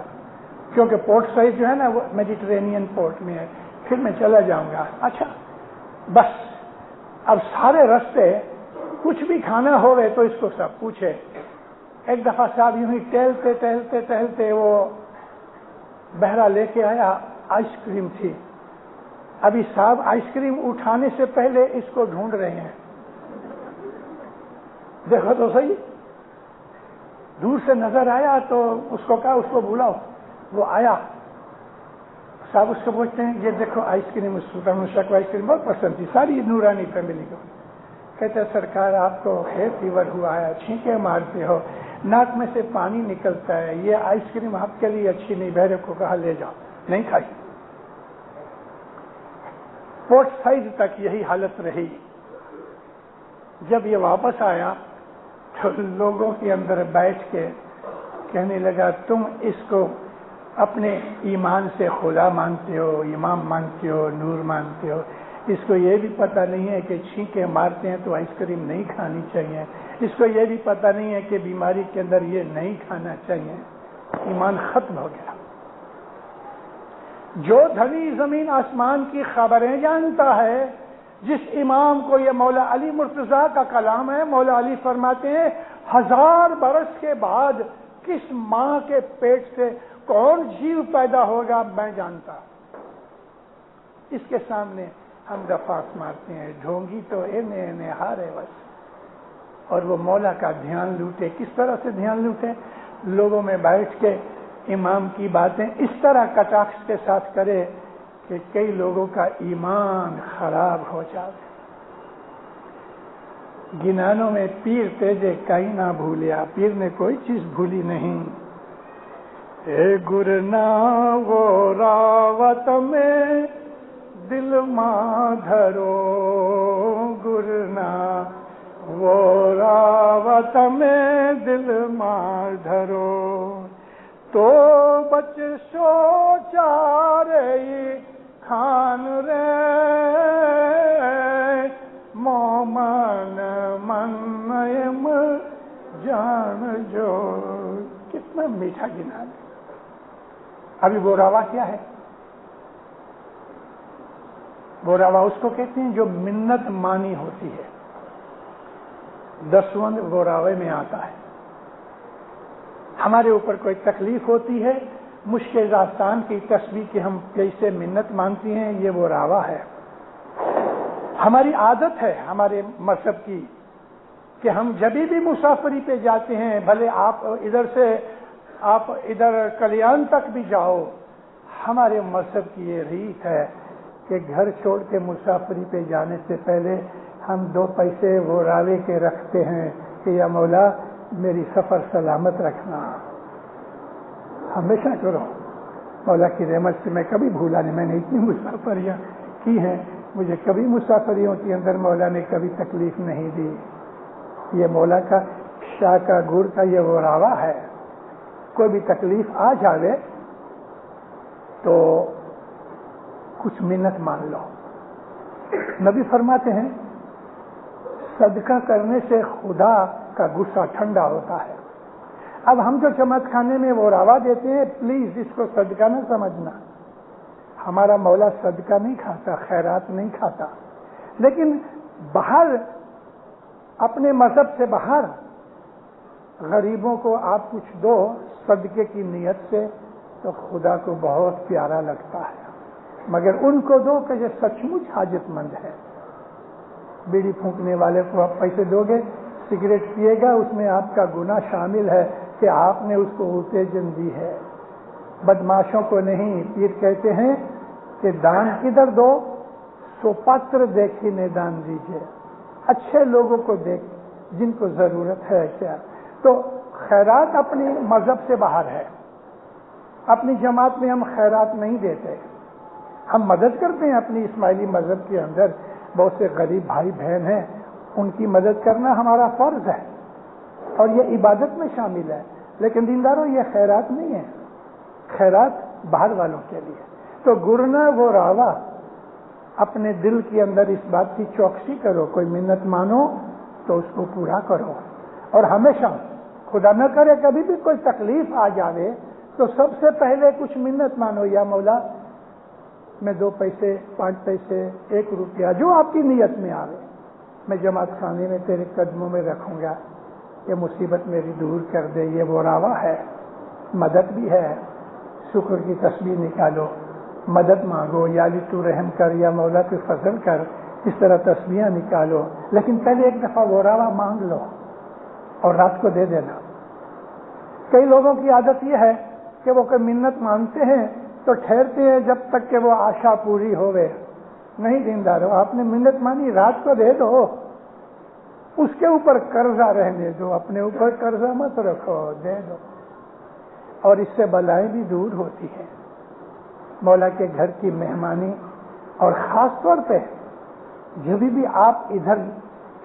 کیونکہ پورٹ سعید جو ہے نا وہ میڈیٹرینین پورٹ میں ہے، پھر میں چلا جاؤں گا۔ اچھا بس اب سارے رستے کچھ بھی کھانا ہوئے تو اس کو سب پوچھے۔ ایک دفعہ صاحب یوں ہی ٹہلتے ٹہلتے ٹہلتے وہ بہرا لے کے آیا، آئس کریم تھی۔ ابھی صاحب آئس کریم اٹھانے سے پہلے اس کو ڈھونڈ رہے ہیں، دیکھو تو صحیح۔ دور سے نظر آیا تو اس کو کہا اس کو بلاؤ، وہ آیا۔ صاحب اس کو پوچھتے ہیں یہ دیکھو آئس کریم، سلطان شاہ کو آئس کریم بہت پسند تھی، ساری نورانی فیملی کو۔ کہتے ہیں سرکار آپ کو ہے فیور ہوا ہے، چھینکے مارتے ہو، ناک میں سے پانی نکلتا ہے، یہ آئس کریم آپ کے لیے اچھی نہیں، بہرے کو کہا لے جاؤ، نہیں کھائی۔ پورٹ سائز تک یہی حالت رہی۔ جب یہ واپس آیا تو لوگوں کے اندر بیٹھ کے کہنے لگا تم اس کو اپنے ایمان سے خدا مانتے ہو، امام مانتے ہو، نور مانتے ہو، اس کو یہ بھی پتہ نہیں ہے کہ چھینکے مارتے ہیں تو آئس کریم نہیں کھانی چاہیے، اس کو یہ بھی پتہ نہیں ہے کہ بیماری کے اندر یہ نہیں کھانا چاہیے۔ ایمان ختم ہو گیا۔ جو دھنی زمین آسمان کی خبریں جانتا ہے، جس امام کو یہ مولا علی مرتضیٰ کا کلام ہے، مولا علی فرماتے ہیں 1000 برس کے بعد کس ماں کے پیٹ سے کون جیو پیدا ہوگا میں جانتا۔ اس کے سامنے ہم دفاس مارتے ہیں، ڈھونگی تو اے ہارے بس۔ اور وہ مولا کا دھیان لوٹے، کس طرح سے دھیان لوٹے؟ لوگوں میں بیٹھ کے امام کی باتیں اس طرح کٹاخ کے ساتھ کرے کہ کئی لوگوں کا ایمان خراب ہو جائے۔ گنانوں میں پیر تیجے کہیں نہ بھولیا، پیر نے کوئی چیز بھولی نہیں۔ اے گرنا وہ راوت میں دل ماں دھرو، گرنا وہ راوت میں دل ماں دھرو، تو بچ سو چارے خان رے مومن من جان جو۔ کتنا میٹھا گنا۔ ابھی وہ راوا کیا ہے؟ وہ راوا اس کو کہتے ہیں جو منت مانی ہوتی ہے۔ دسوند وہ راوے میں آتا ہے۔ ہمارے اوپر کوئی تکلیف ہوتی ہے مشکل داستان کی تسبیح کی ہم کیسے منت مانگتی ہیں، یہ وہ راوا ہے۔ ہماری عادت ہے ہمارے مذہب کی کہ ہم جب بھی مسافری پہ جاتے ہیں، بھلے آپ ادھر کلیان تک بھی جاؤ، ہمارے مذہب کی یہ ریت ہے کہ گھر چھوڑ کے مسافری پہ جانے سے پہلے ہم 2 پیسے وہ راوے کے رکھتے ہیں کہ یا مولا میری سفر سلامت رکھنا۔ ہمیشہ کرو، مولا کی رحمت سے میں کبھی بھولا نہیں، میں نے اتنی مسافریاں کی ہیں، مجھے کبھی مسافریوں کے اندر مولا نے کبھی تکلیف نہیں دی۔ یہ مولا کا شاہ کا گر کا یہ وہ راوا ہے۔ کوئی بھی تکلیف آ جاوے تو کچھ منت مان لو۔ نبی فرماتے ہیں صدقہ کرنے سے خدا کا غصہ ٹھنڈا ہوتا ہے۔ اب ہم جو جماعت خانے میں وہ راوا دیتے ہیں، پلیز اس کو صدقہ نہ سمجھنا۔ ہمارا مولا صدقہ نہیں کھاتا، خیرات نہیں کھاتا، لیکن باہر اپنے مذہب سے باہر غریبوں کو آپ کچھ دو صدقے کی نیت سے تو خدا کو بہت پیارا لگتا ہے، مگر ان کو دو کہ جو سچ مچ حاجت مند ہے۔ بیڑی پھونکنے والے کو آپ پیسے دو گے، سگریٹ پیے گا، اس میں آپ کا گناہ شامل ہے کہ آپ نے اس کو اتےجن دی ہے۔ بدماشوں کو نہیں، پیر کہتے ہیں کہ دان کدھر دو، سو پاتر دیکھینے دان دیجیے، اچھے لوگوں کو دیکھ جن کو ضرورت ہے۔ کیا تو خیرات اپنی مذہب سے باہر ہے۔ اپنی جماعت میں ہم خیرات نہیں دیتے، ہم مدد کرتے ہیں اپنی اسماعیلی مذہب کے اندر۔ بہت سے غریب بھائی بہن ہیں، ان کی مدد کرنا ہمارا فرض ہے اور یہ عبادت میں شامل ہے، لیکن دینداروں یہ خیرات نہیں ہے، خیرات باہر والوں کے لیے۔ تو گرنا وہ راوا، اپنے دل کے اندر اس بات کی چوکسی کرو، کوئی منت مانو تو اس کو پورا کرو، اور ہمیشہ خدا نہ کرے کبھی بھی کوئی تکلیف آ جاوے تو سب سے پہلے کچھ منت مانو، یا مولا میں 2 پیسے 5 پیسے 1 روپیہ جو آپ کی نیت میں آوے میں جماعت خانے میں تیرے قدموں میں رکھوں گا، یہ مصیبت میری دور کر دے۔ یہ وہ راوا ہے، مدد بھی ہے۔ شکر کی تسبیح نکالو، مدد مانگو، یا علی تو رحم کر، یا مولا تو فضل کر، اس طرح تسبیحاں نکالو، لیکن پہلے ایک دفعہ وہ راوا مانگ لو اور رات کو دے دینا۔ کئی لوگوں کی عادت یہ ہے کہ وہ کوئی منت مانگتے ہیں تو ٹھہرتے ہیں جب تک کہ وہ آشا پوری ہوئے۔ نہیں دیندارو، آپ نے منت مانی، رات کو دے دو، اس کے اوپر قرضہ رہنے دو، اپنے اوپر قرضہ مت رکھو، دے دو، اور اس سے بلائیں بھی دور ہوتی ہیں۔ مولا کے گھر کی مہمانی، اور خاص طور پہ جب بھی آپ ادھر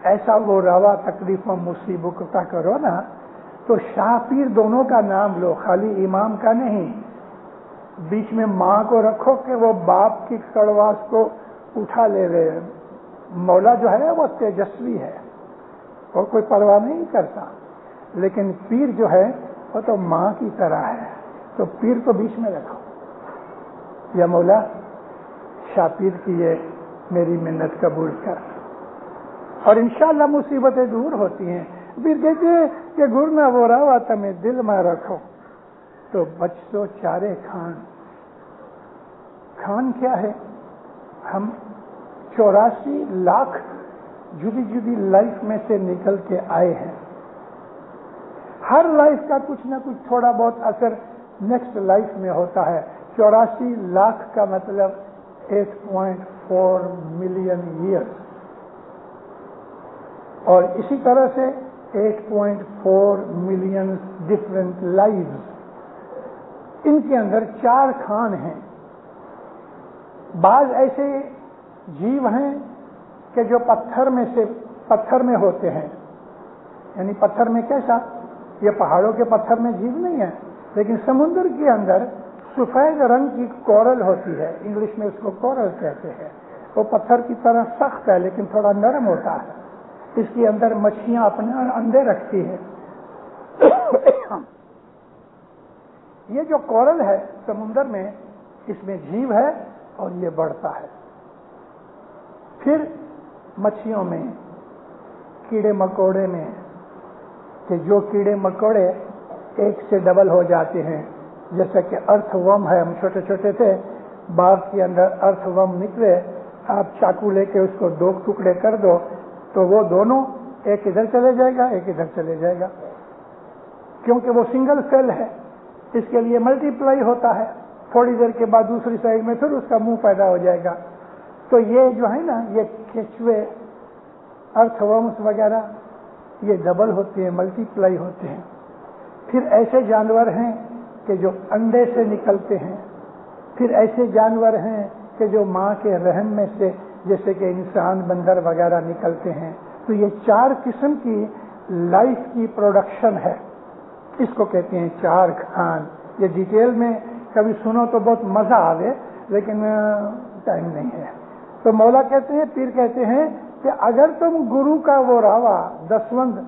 ایسا وہ روا تکلیف و مصیبت کا کرو نا، تو شاہ پیر دونوں کا نام لو، خالی امام کا نہیں۔ بیچ میں ماں کو رکھو کہ وہ باپ کی کڑواس کو اٹھا لے رہے۔ مولا جو ہے وہ تیجسوی ہے اور کوئی پرواہ نہیں کرتا، لیکن پیر جو ہے وہ تو ماں کی طرح ہے، تو پیر کو بیچ میں رکھو، یا مولا شاہ پیر کی یہ میری منت قبول کر، اور انشاءاللہ مصیبتیں دور ہوتی ہیں۔ پھر کہتے ہیں کہ گرنا وہ راوا تمہیں دل میں رکھو تو بچ تو چارے کھان۔ کھان کیا ہے؟ ہم 84 لاکھ جدی جدی لائف میں سے نکل کے آئے ہیں۔ ہر لائف کا کچھ نہ کچھ تھوڑا بہت اثر نیکسٹ لائف میں ہوتا ہے۔ 84 لاکھ کا مطلب 8.4 ملین ایئرس، اور اسی طرح سے 8.4 ملین ڈفرنٹ لائفز۔ ان کے اندر 4 خان ہیں۔ بعض ایسے جیو ہیں کہ جو پتھر میں ہوتے ہیں، یعنی پتھر میں کیسا؟ یہ پہاڑوں کے پتھر میں جیو نہیں ہے، لیکن سمندر کے اندر سفید رنگ کی کورل ہوتی ہے، انگلش میں اس کو کورل کہتے ہیں۔ وہ پتھر کی طرح سخت ہے لیکن تھوڑا نرم ہوتا ہے، اس کے اندر مچھلیاں اپنے انڈے رکھتی ہیں۔ یہ جو کورل ہے سمندر میں، اس میں جیو ہے اور یہ بڑھتا ہے۔ پھر مچھلیوں میں، کیڑے مکوڑے میں، کہ جو کیڑے مکوڑے 1 سے ڈبل ہو جاتے ہیں، جیسا کہ ارتھ ورم ہے، ہم چھوٹے چھوٹے تھے، باغ کے اندر ارتھ ورم نکلے، آپ چاقو لے کے اس کو 2 ٹکڑے کر دو تو وہ دونوں ایک ادھر چلے جائے گا، ایک ادھر چلے جائے گا، کیونکہ وہ سنگل سیل ہے، اس کے لیے ملٹی پلائی ہوتا ہے، تھوڑی دیر کے بعد دوسری سائڈ میں پھر اس کا منہ پیدا ہو جائے گا۔ تو یہ جو ہے نا، یہ کیچوے، ارتھ ورمز وغیرہ، یہ ڈبل ہوتے ہیں، ملٹی پلائی ہوتے ہیں۔ پھر ایسے جانور ہیں کہ جو انڈے سے نکلتے ہیں، پھر ایسے جانور ہیں کہ جو ماں کے رحم میں سے، جیسے کہ انسان، بندر وغیرہ نکلتے ہیں۔ تو یہ 4 قسم کی لائف کی پروڈکشن ہے، اس کو کہتے ہیں 4 خان۔ یہ ڈیٹیل میں کبھی سنو تو بہت مزہ آوے، لیکن ٹائم نہیں ہے۔ تو مولا کہتے ہیں، پیر کہتے ہیں کہ اگر تم گرو کا وہ راوا دسوند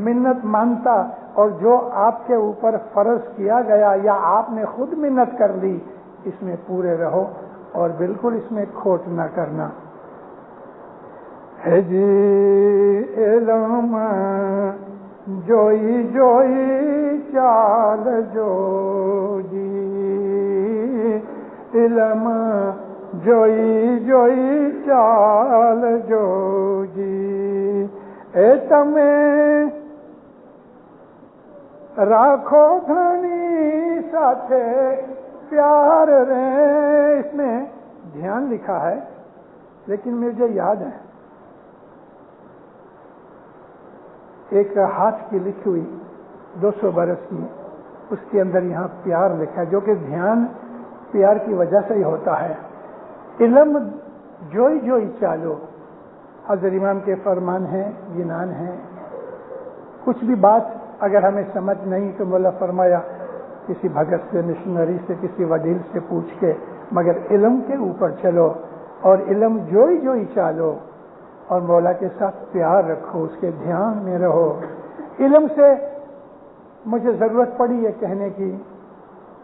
منت مانتا اور جو آپ کے اوپر فرض کیا گیا یا آپ نے خود منت کر لی، اس میں پورے رہو اور بالکل اس میں کھوٹ نہ کرنا۔ ہے جی علم جوئی جوئی چال جو جی، علم جوئی جوئی چال جو جی، اے تمہیں راکھو دھنی ساتھے پیار رے۔ اس میں دھیان لکھا ہے، لیکن مجھے یاد ہے ایک ہاتھ کی لکھی ہوئی 200 برس کی، اس کے اندر یہاں پیار لکھا ہے، جو کہ دھیان پیار کی وجہ سے ہی ہوتا ہے۔ علم جوئی جوئی چالو، حضرت امام کے فرمان ہیں، جنان ہیں۔ کچھ بھی بات اگر ہمیں سمجھ نہیں تو مولا فرمایا کسی بھگت سے، مشنری سے، کسی وڈیل سے پوچھ کے، مگر علم کے اوپر چلو اور علم جوئی جوئی چالو، اور مولا کے ساتھ پیار رکھو، اس کے دھیان میں رہو۔ علم سے مجھے ضرورت پڑی یہ کہنے کی،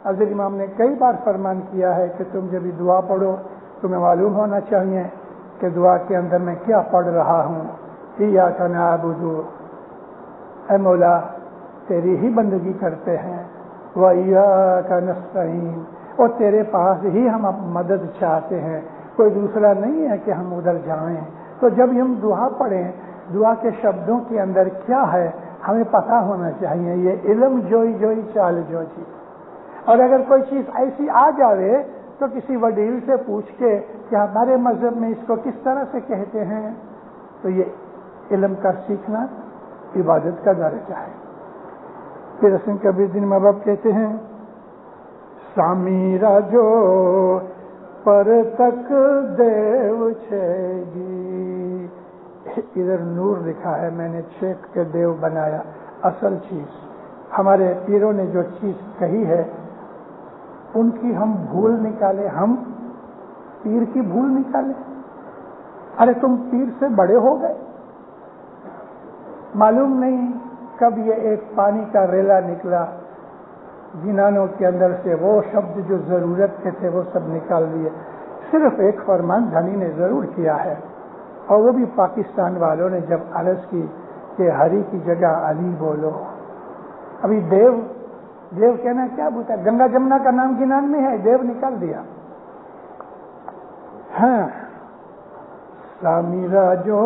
حضرت امام نے کئی بار فرمان کیا ہے کہ تم جب دعا پڑھو تمہیں معلوم ہونا چاہیے کہ دعا کے اندر میں کیا پڑھ رہا ہوں۔ ایاک نعبد، اے مولا تیری ہی بندگی کرتے ہیں، وایاک نستعین، اور تیرے پاس ہی ہم مدد چاہتے ہیں، کوئی دوسرا نہیں ہے کہ ہم ادھر جائیں۔ تو جب ہم دعا پڑھیں، دعا کے شبدوں کے اندر کیا ہے ہمیں پتہ ہونا چاہیے۔ یہ علم جوئی جوئی چال جو جی، اور اگر کوئی چیز ایسی آ جاوے تو کسی وڈیل سے پوچھ کے کہ ہمارے مذہب میں اس کو کس طرح سے کہتے ہیں، تو یہ علم کا سیکھنا عبادت کا درجہ ہے۔ پھر حسن کبیر دین ماں باپ کہتے ہیں، سامیرا جو پر تک دیو چھے گی، ادھر نور لکھا ہے، میں نے چھیک کے دیو بنایا۔ اصل چیز ہمارے پیروں نے جو چیز کہی ہے ان کی ہم بھول نکالے، ہم پیر کی بھول نکالے۔ ارے تم پیر سے بڑے ہو گئے، معلوم نہیں کب یہ ایک پانی کا ریلا نکلا، جنانوں کے اندر سے وہ شبد جو ضرورت کے تھے وہ سب نکال دیے۔ صرف ایک فرمان دھنی نے ضرور کیا ہے، اور وہ بھی پاکستان والوں نے جب عرض کی کہ ہری کی جگہ علی بولو۔ ابھی دیو کہنا کیا بوتا ہے، گنگا جمنا کا نام گنان میں ہے، دیو نکال دیا۔ ہاں، سامیرا جو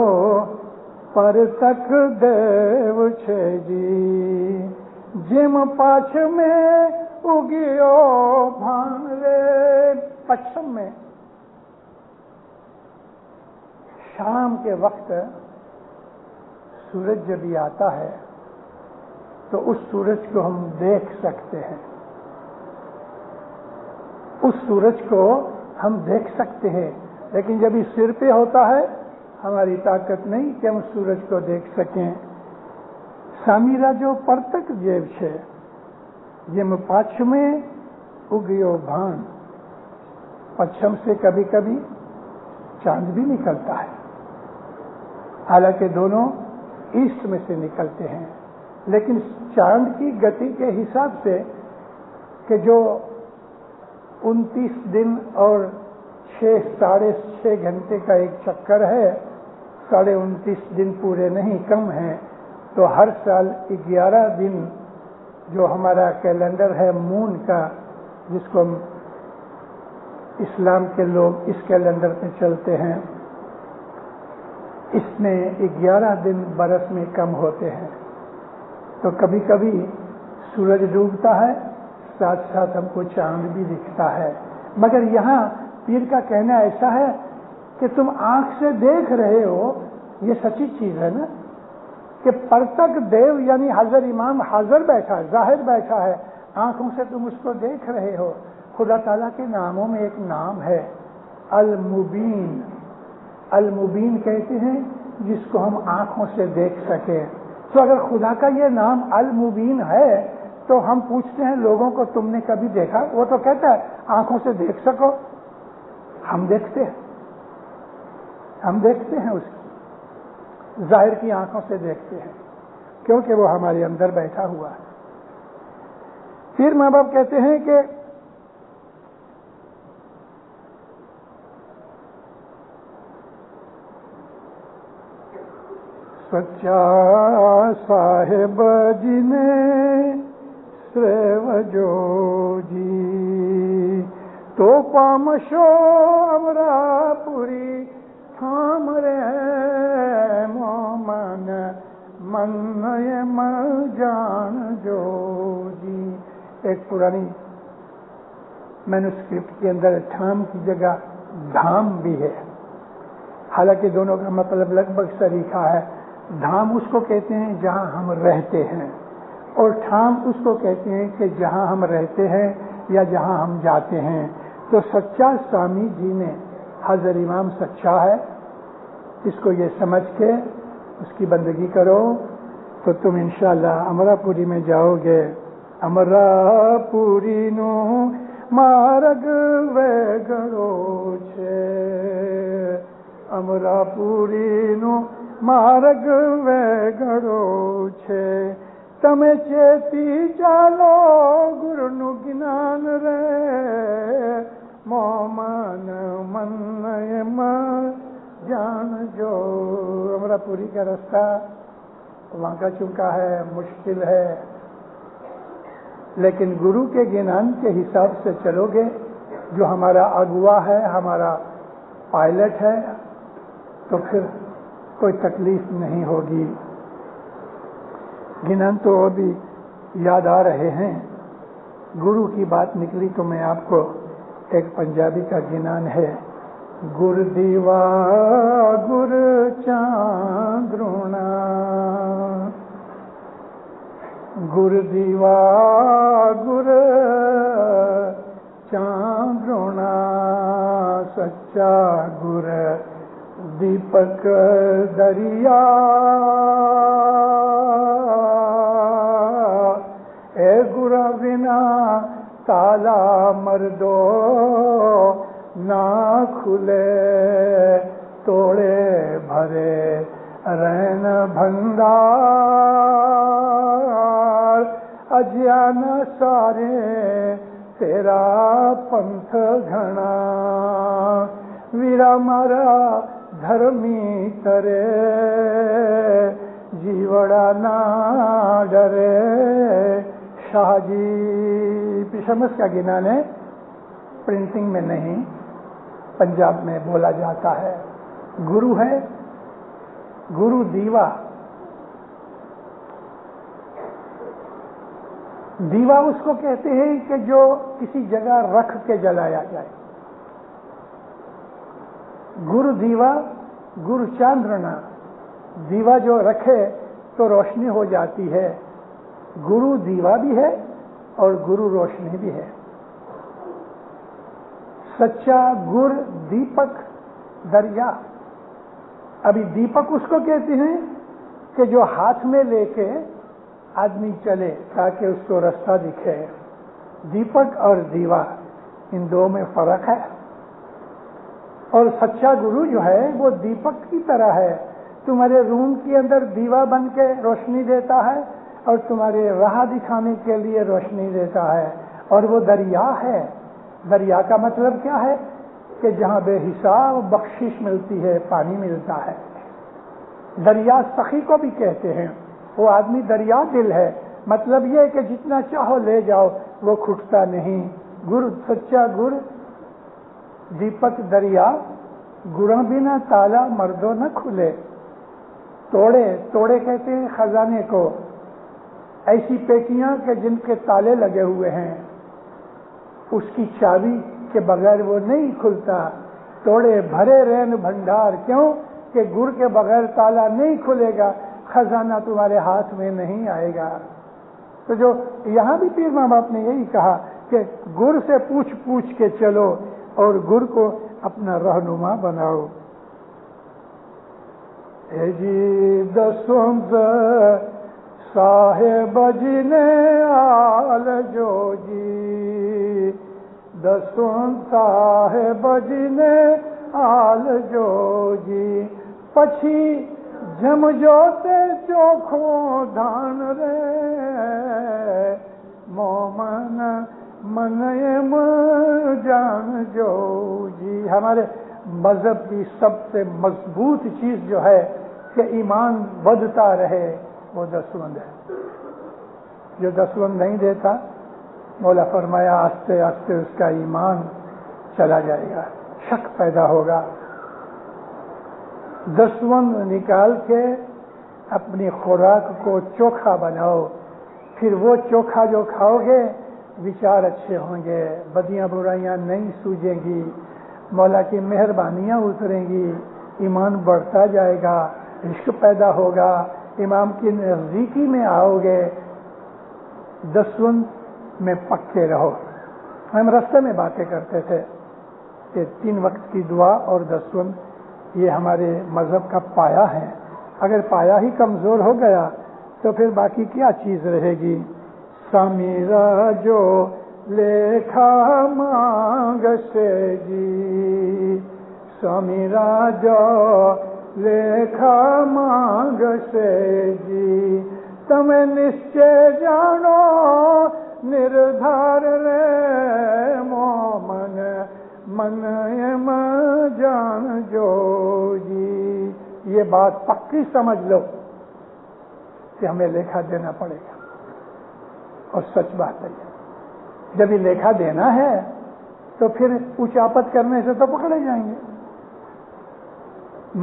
پر تک دیو چھے جی، جم پاچھ میں اگیو بھانرے۔ پچھم میں شام کے وقت سورج جب آتا ہے تو اس سورج کو ہم دیکھ سکتے ہیں، اس سورج کو ہم دیکھ سکتے ہیں، لیکن جب یہ سر پہ ہوتا ہے ہماری طاقت نہیں کہ ہم سورج کو دیکھ سکیں۔ سامیرا جو پرتک جیب چھے، جم پاچھ میں اگیو بھان، پچھم سے کبھی کبھی چاند بھی نکلتا ہے، حالانکہ دونوں ایسٹ میں سے نکلتے ہیں، لیکن چاند کی گتی کے حساب سے کہ جو 29 دن اور 6.5 گھنٹے کا ایک چکر ہے، 29.5 دن پورے نہیں کم ہیں، تو ہر سال 11 دن جو ہمارا کیلنڈر ہے مون کا، جس کو ہم اسلام کے لوگ اس کیلنڈر پہ چلتے ہیں، اس میں 11 دن برس میں کم ہوتے ہیں، تو کبھی کبھی سورج ڈوبتا ہے، ساتھ ساتھ ہم کو چاند بھی دکھتا ہے، مگر یہاں پیر کا کہنا ایسا ہے کہ تم آنکھ سے دیکھ رہے ہو، یہ سچی چیز ہے نا، کہ پرتک دیو یعنی حضرت امام حاضر بیٹھا ہے، ظاہر بیٹھا ہے، آنکھوں سے تم اس کو دیکھ رہے ہو۔ خدا تعالیٰ کے ناموں میں ایک نام ہے المبین، المبین کہتے ہیں جس کو ہم آنکھوں سے دیکھ سکیں۔ تو اگر خدا کا یہ نام المبین ہے تو ہم پوچھتے ہیں لوگوں کو تم نے کبھی دیکھا؟ وہ تو کہتا ہے آنکھوں سے دیکھ سکو، ہم دیکھتے ہیں، ہم دیکھتے ہیں، اس کی ظاہر کی آنکھوں سے دیکھتے ہیں، کیونکہ وہ ہمارے اندر بیٹھا ہوا ہے۔ پھر ماں باپ کہتے ہیں کہ سچا صاحب جنہیں سریو جو جی تو پامشو امرا پوری تھام رے مومن من من جان جو جی۔ ایک پرانی مینوسکرپٹ کے اندر ٹھام کی جگہ دھام بھی ہے، حالانکہ دونوں کا مطلب لگ بھگ سریخا ہے۔ دھام اس کو کہتے ہیں جہاں ہم رہتے ہیں، اور ٹھام اس کو کہتے ہیں کہ جہاں ہم رہتے ہیں یا جہاں ہم جاتے ہیں۔ تو سچا سامی جی نے حضرت امام سچا ہے، اس کو یہ سمجھ کے اس کی بندگی کرو تو تم انشاءاللہ امرا پوری میں جاؤ گے۔ امرا پوری نو مارگ وے گڑو چھے، امرا پوری نو مارگ وے گڑو چھے، تمہیں چیتی چالو گرو نو گنان رے مومن من جان جو۔ امرا پوری کا راستہ وہاں کا چونکا ہے، مشکل ہے، لیکن گرو کے گنان کے حساب سے چلو گے، جو ہمارا اغوا ہے، ہمارا پائلٹ ہے، تو پھر کوئی تکلیف نہیں ہوگی۔ گنان تو ابھی یاد آ رہے ہیں، گرو کی بات نکلی تو میں آپ کو ایک پنجابی کا گنان ہے، گر دیوا گر چاندرونا، گر دیوا گر چاندرونا، سچا گر دیپک دریا، اے گرا بنا تالا مردو نہ کھلے، توڑے بھرے رین بھنڈار، اجیان سارے تیرا پنتھ گھنا، ویرا مارا دھرمی ترے جیوڑا نہ ڈرے۔ شاہ جی پیشمس کا گنان ہے، پرنٹنگ میں نہیں، پنجاب میں بولا جاتا ہے۔ گرو ہے، گرو دیوا، دیوا اس کو کہتے ہیں کہ جو کسی جگہ رکھ کے جلایا جائے۔ گر دیوا گر چاندرنا، دیوا جو رکھے تو روشنی ہو جاتی ہے، گرو دیوا بھی ہے اور گرو روشنی بھی ہے۔ سچا گر دیپک دریا، ابھی دیپک اس کو کہتے ہیں کہ جو ہاتھ میں لے کے آدمی چلے تاکہ اس کو راستہ دکھے۔ دیپک اور دیوا ان دو میں فرق ہے، اور سچا گرو جو ہے وہ دیپک کی طرح ہے، تمہارے روم کے اندر دیوا بن کے روشنی دیتا ہے اور تمہارے راہ دکھانے کے لیے روشنی دیتا ہے، اور وہ دریا ہے۔ دریا کا مطلب کیا ہے کہ جہاں بے حساب بخشش ملتی ہے، پانی ملتا ہے۔ دریا سخی کو بھی کہتے ہیں، وہ آدمی دریا دل ہے، مطلب یہ کہ جتنا چاہو لے جاؤ، وہ کھٹتا نہیں، گر سچا گر دیپک دریا، گراں بنا تالا مردوں نہ کھلے. توڑے، توڑے کہتے ہیں خزانے کو، ایسی پیٹیاں کہ جن کے تالے لگے ہوئے ہیں، اس کی چابی کے بغیر وہ نہیں کھلتا. توڑے بھرے رین بھنڈار، کیوں کہ گر کے بغیر تالا نہیں کھلے گا، خزانہ تمہارے ہاتھ میں نہیں آئے گا. تو جو یہاں بھی پیر ماں باپ نے یہی کہا کہ گر سے پوچھ پوچھ کے چلو اور گر کو اپنا رہنما بناؤ. اے جی دسوند صاحب جی نے آل جو جی، دسوند صاحب جی نے آل جو جی، پچھی جم جوتے چوکھوں دھان رے، مومن منیم جان جو جی. ہمارے مذہب کی سب سے مضبوط چیز جو ہے کہ ایمان بدھتا رہے وہ دسوند ہے. جو دسوند نہیں دیتا، مولا فرمایا آہستہ آہستہ اس کا ایمان چلا جائے گا، شک پیدا ہوگا. دسوند نکال کے اپنی خوراک کو چوکھا بناؤ، پھر وہ چوکھا جو کھاؤ گے وچار اچھے ہوں گے، بدیاں برائیاں نہیں سوجیں گی، مولا کی مہربانیاں اتریں گی، ایمان بڑھتا جائے گا، عشق پیدا ہوگا، امام کی نزدیکی میں آؤ گے. دسوند میں پکے رہو. ہم راستے میں باتیں کرتے تھے کہ 3 وقت کی دعا اور دسوند یہ ہمارے مذہب کا پایا ہے. اگر پایا ہی کمزور ہو گیا تو پھر باقی کیا چیز رہے گی. سمیرا جو لیکھا مانگ سے جی، سمیرا جو لیکھا مانگ سے جی، تمہیں نشچے جانو نردھار رے، مومن من جان جو جی. یہ بات پکی سمجھ لو کہ ہمیں لیکھا دینا پڑے گا، اور سچ بات ہے. جب یہ لیکھا دینا ہے تو پھر اچاپت کرنے سے تو پکڑے جائیں گے.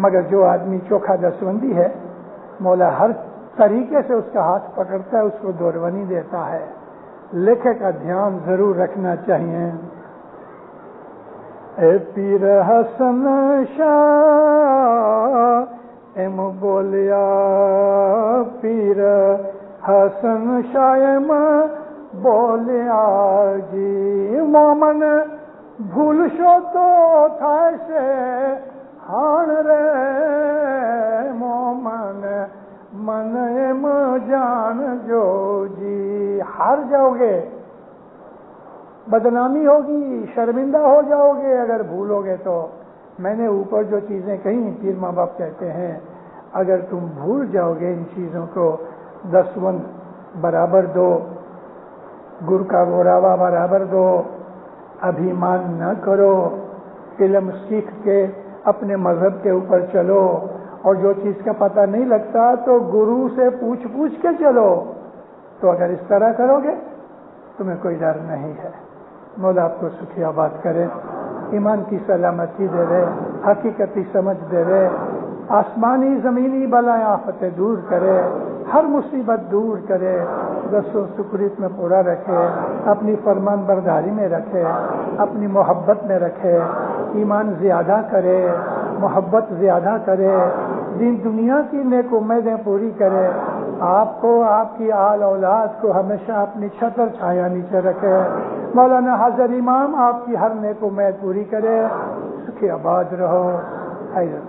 مگر جو آدمی چوکھا دسوندی ہے، مولا ہر طریقے سے اس کا ہاتھ پکڑتا ہے، اس کو دورونی دیتا ہے. لکھے کا دھیان ضرور رکھنا چاہیے. اے پیر حسن شاہ ایم بولیا، پیر حسن شاہ ایم بولیا جی، مومن بھول شو تو تھا سے ہان رے، مومن من ایم جان جو جی. ہار جاؤ گے، بدنامی ہوگی، شرمندہ ہو جاؤ گے اگر بھولو گے تو. میں نے اوپر جو چیزیں کہیں پیر ماں باپ کہتے ہیں اگر تم بھول جاؤ گے ان چیزوں کو، دسوند برابر دو، گر کا گوراوا برابر دو، ابھیمان نہ کرو، علم سیکھ کے اپنے مذہب کے اوپر چلو، اور جو چیز کا پتہ نہیں لگتا تو گرو سے پوچھ پوچھ کے چلو. تو اگر اس طرح کرو گے تمہیں کوئی ڈر نہیں ہے. مولا آپ کو سکھی آباد کرے، ایمان کی سلامتی دے رہے، حقیقتی سمجھ دے رہے، آسمانی زمینی بلائیں آفتیں دور کرے، ہر مصیبت دور کرے، دسو سکریت میں پورا رکھے، اپنی فرمان برداری میں رکھے، اپنی محبت میں رکھے، ایمان زیادہ کرے، محبت زیادہ کرے، دین دنیا کی نیک امیدیں پوری کرے، آپ کو آپ کی آل اولاد کو ہمیشہ اپنی چھتر چھایا نیچے رکھے. مولانا حاضر امام آپ کی ہر نیک امید پوری کرے. سکھی آباد رہو. حیدر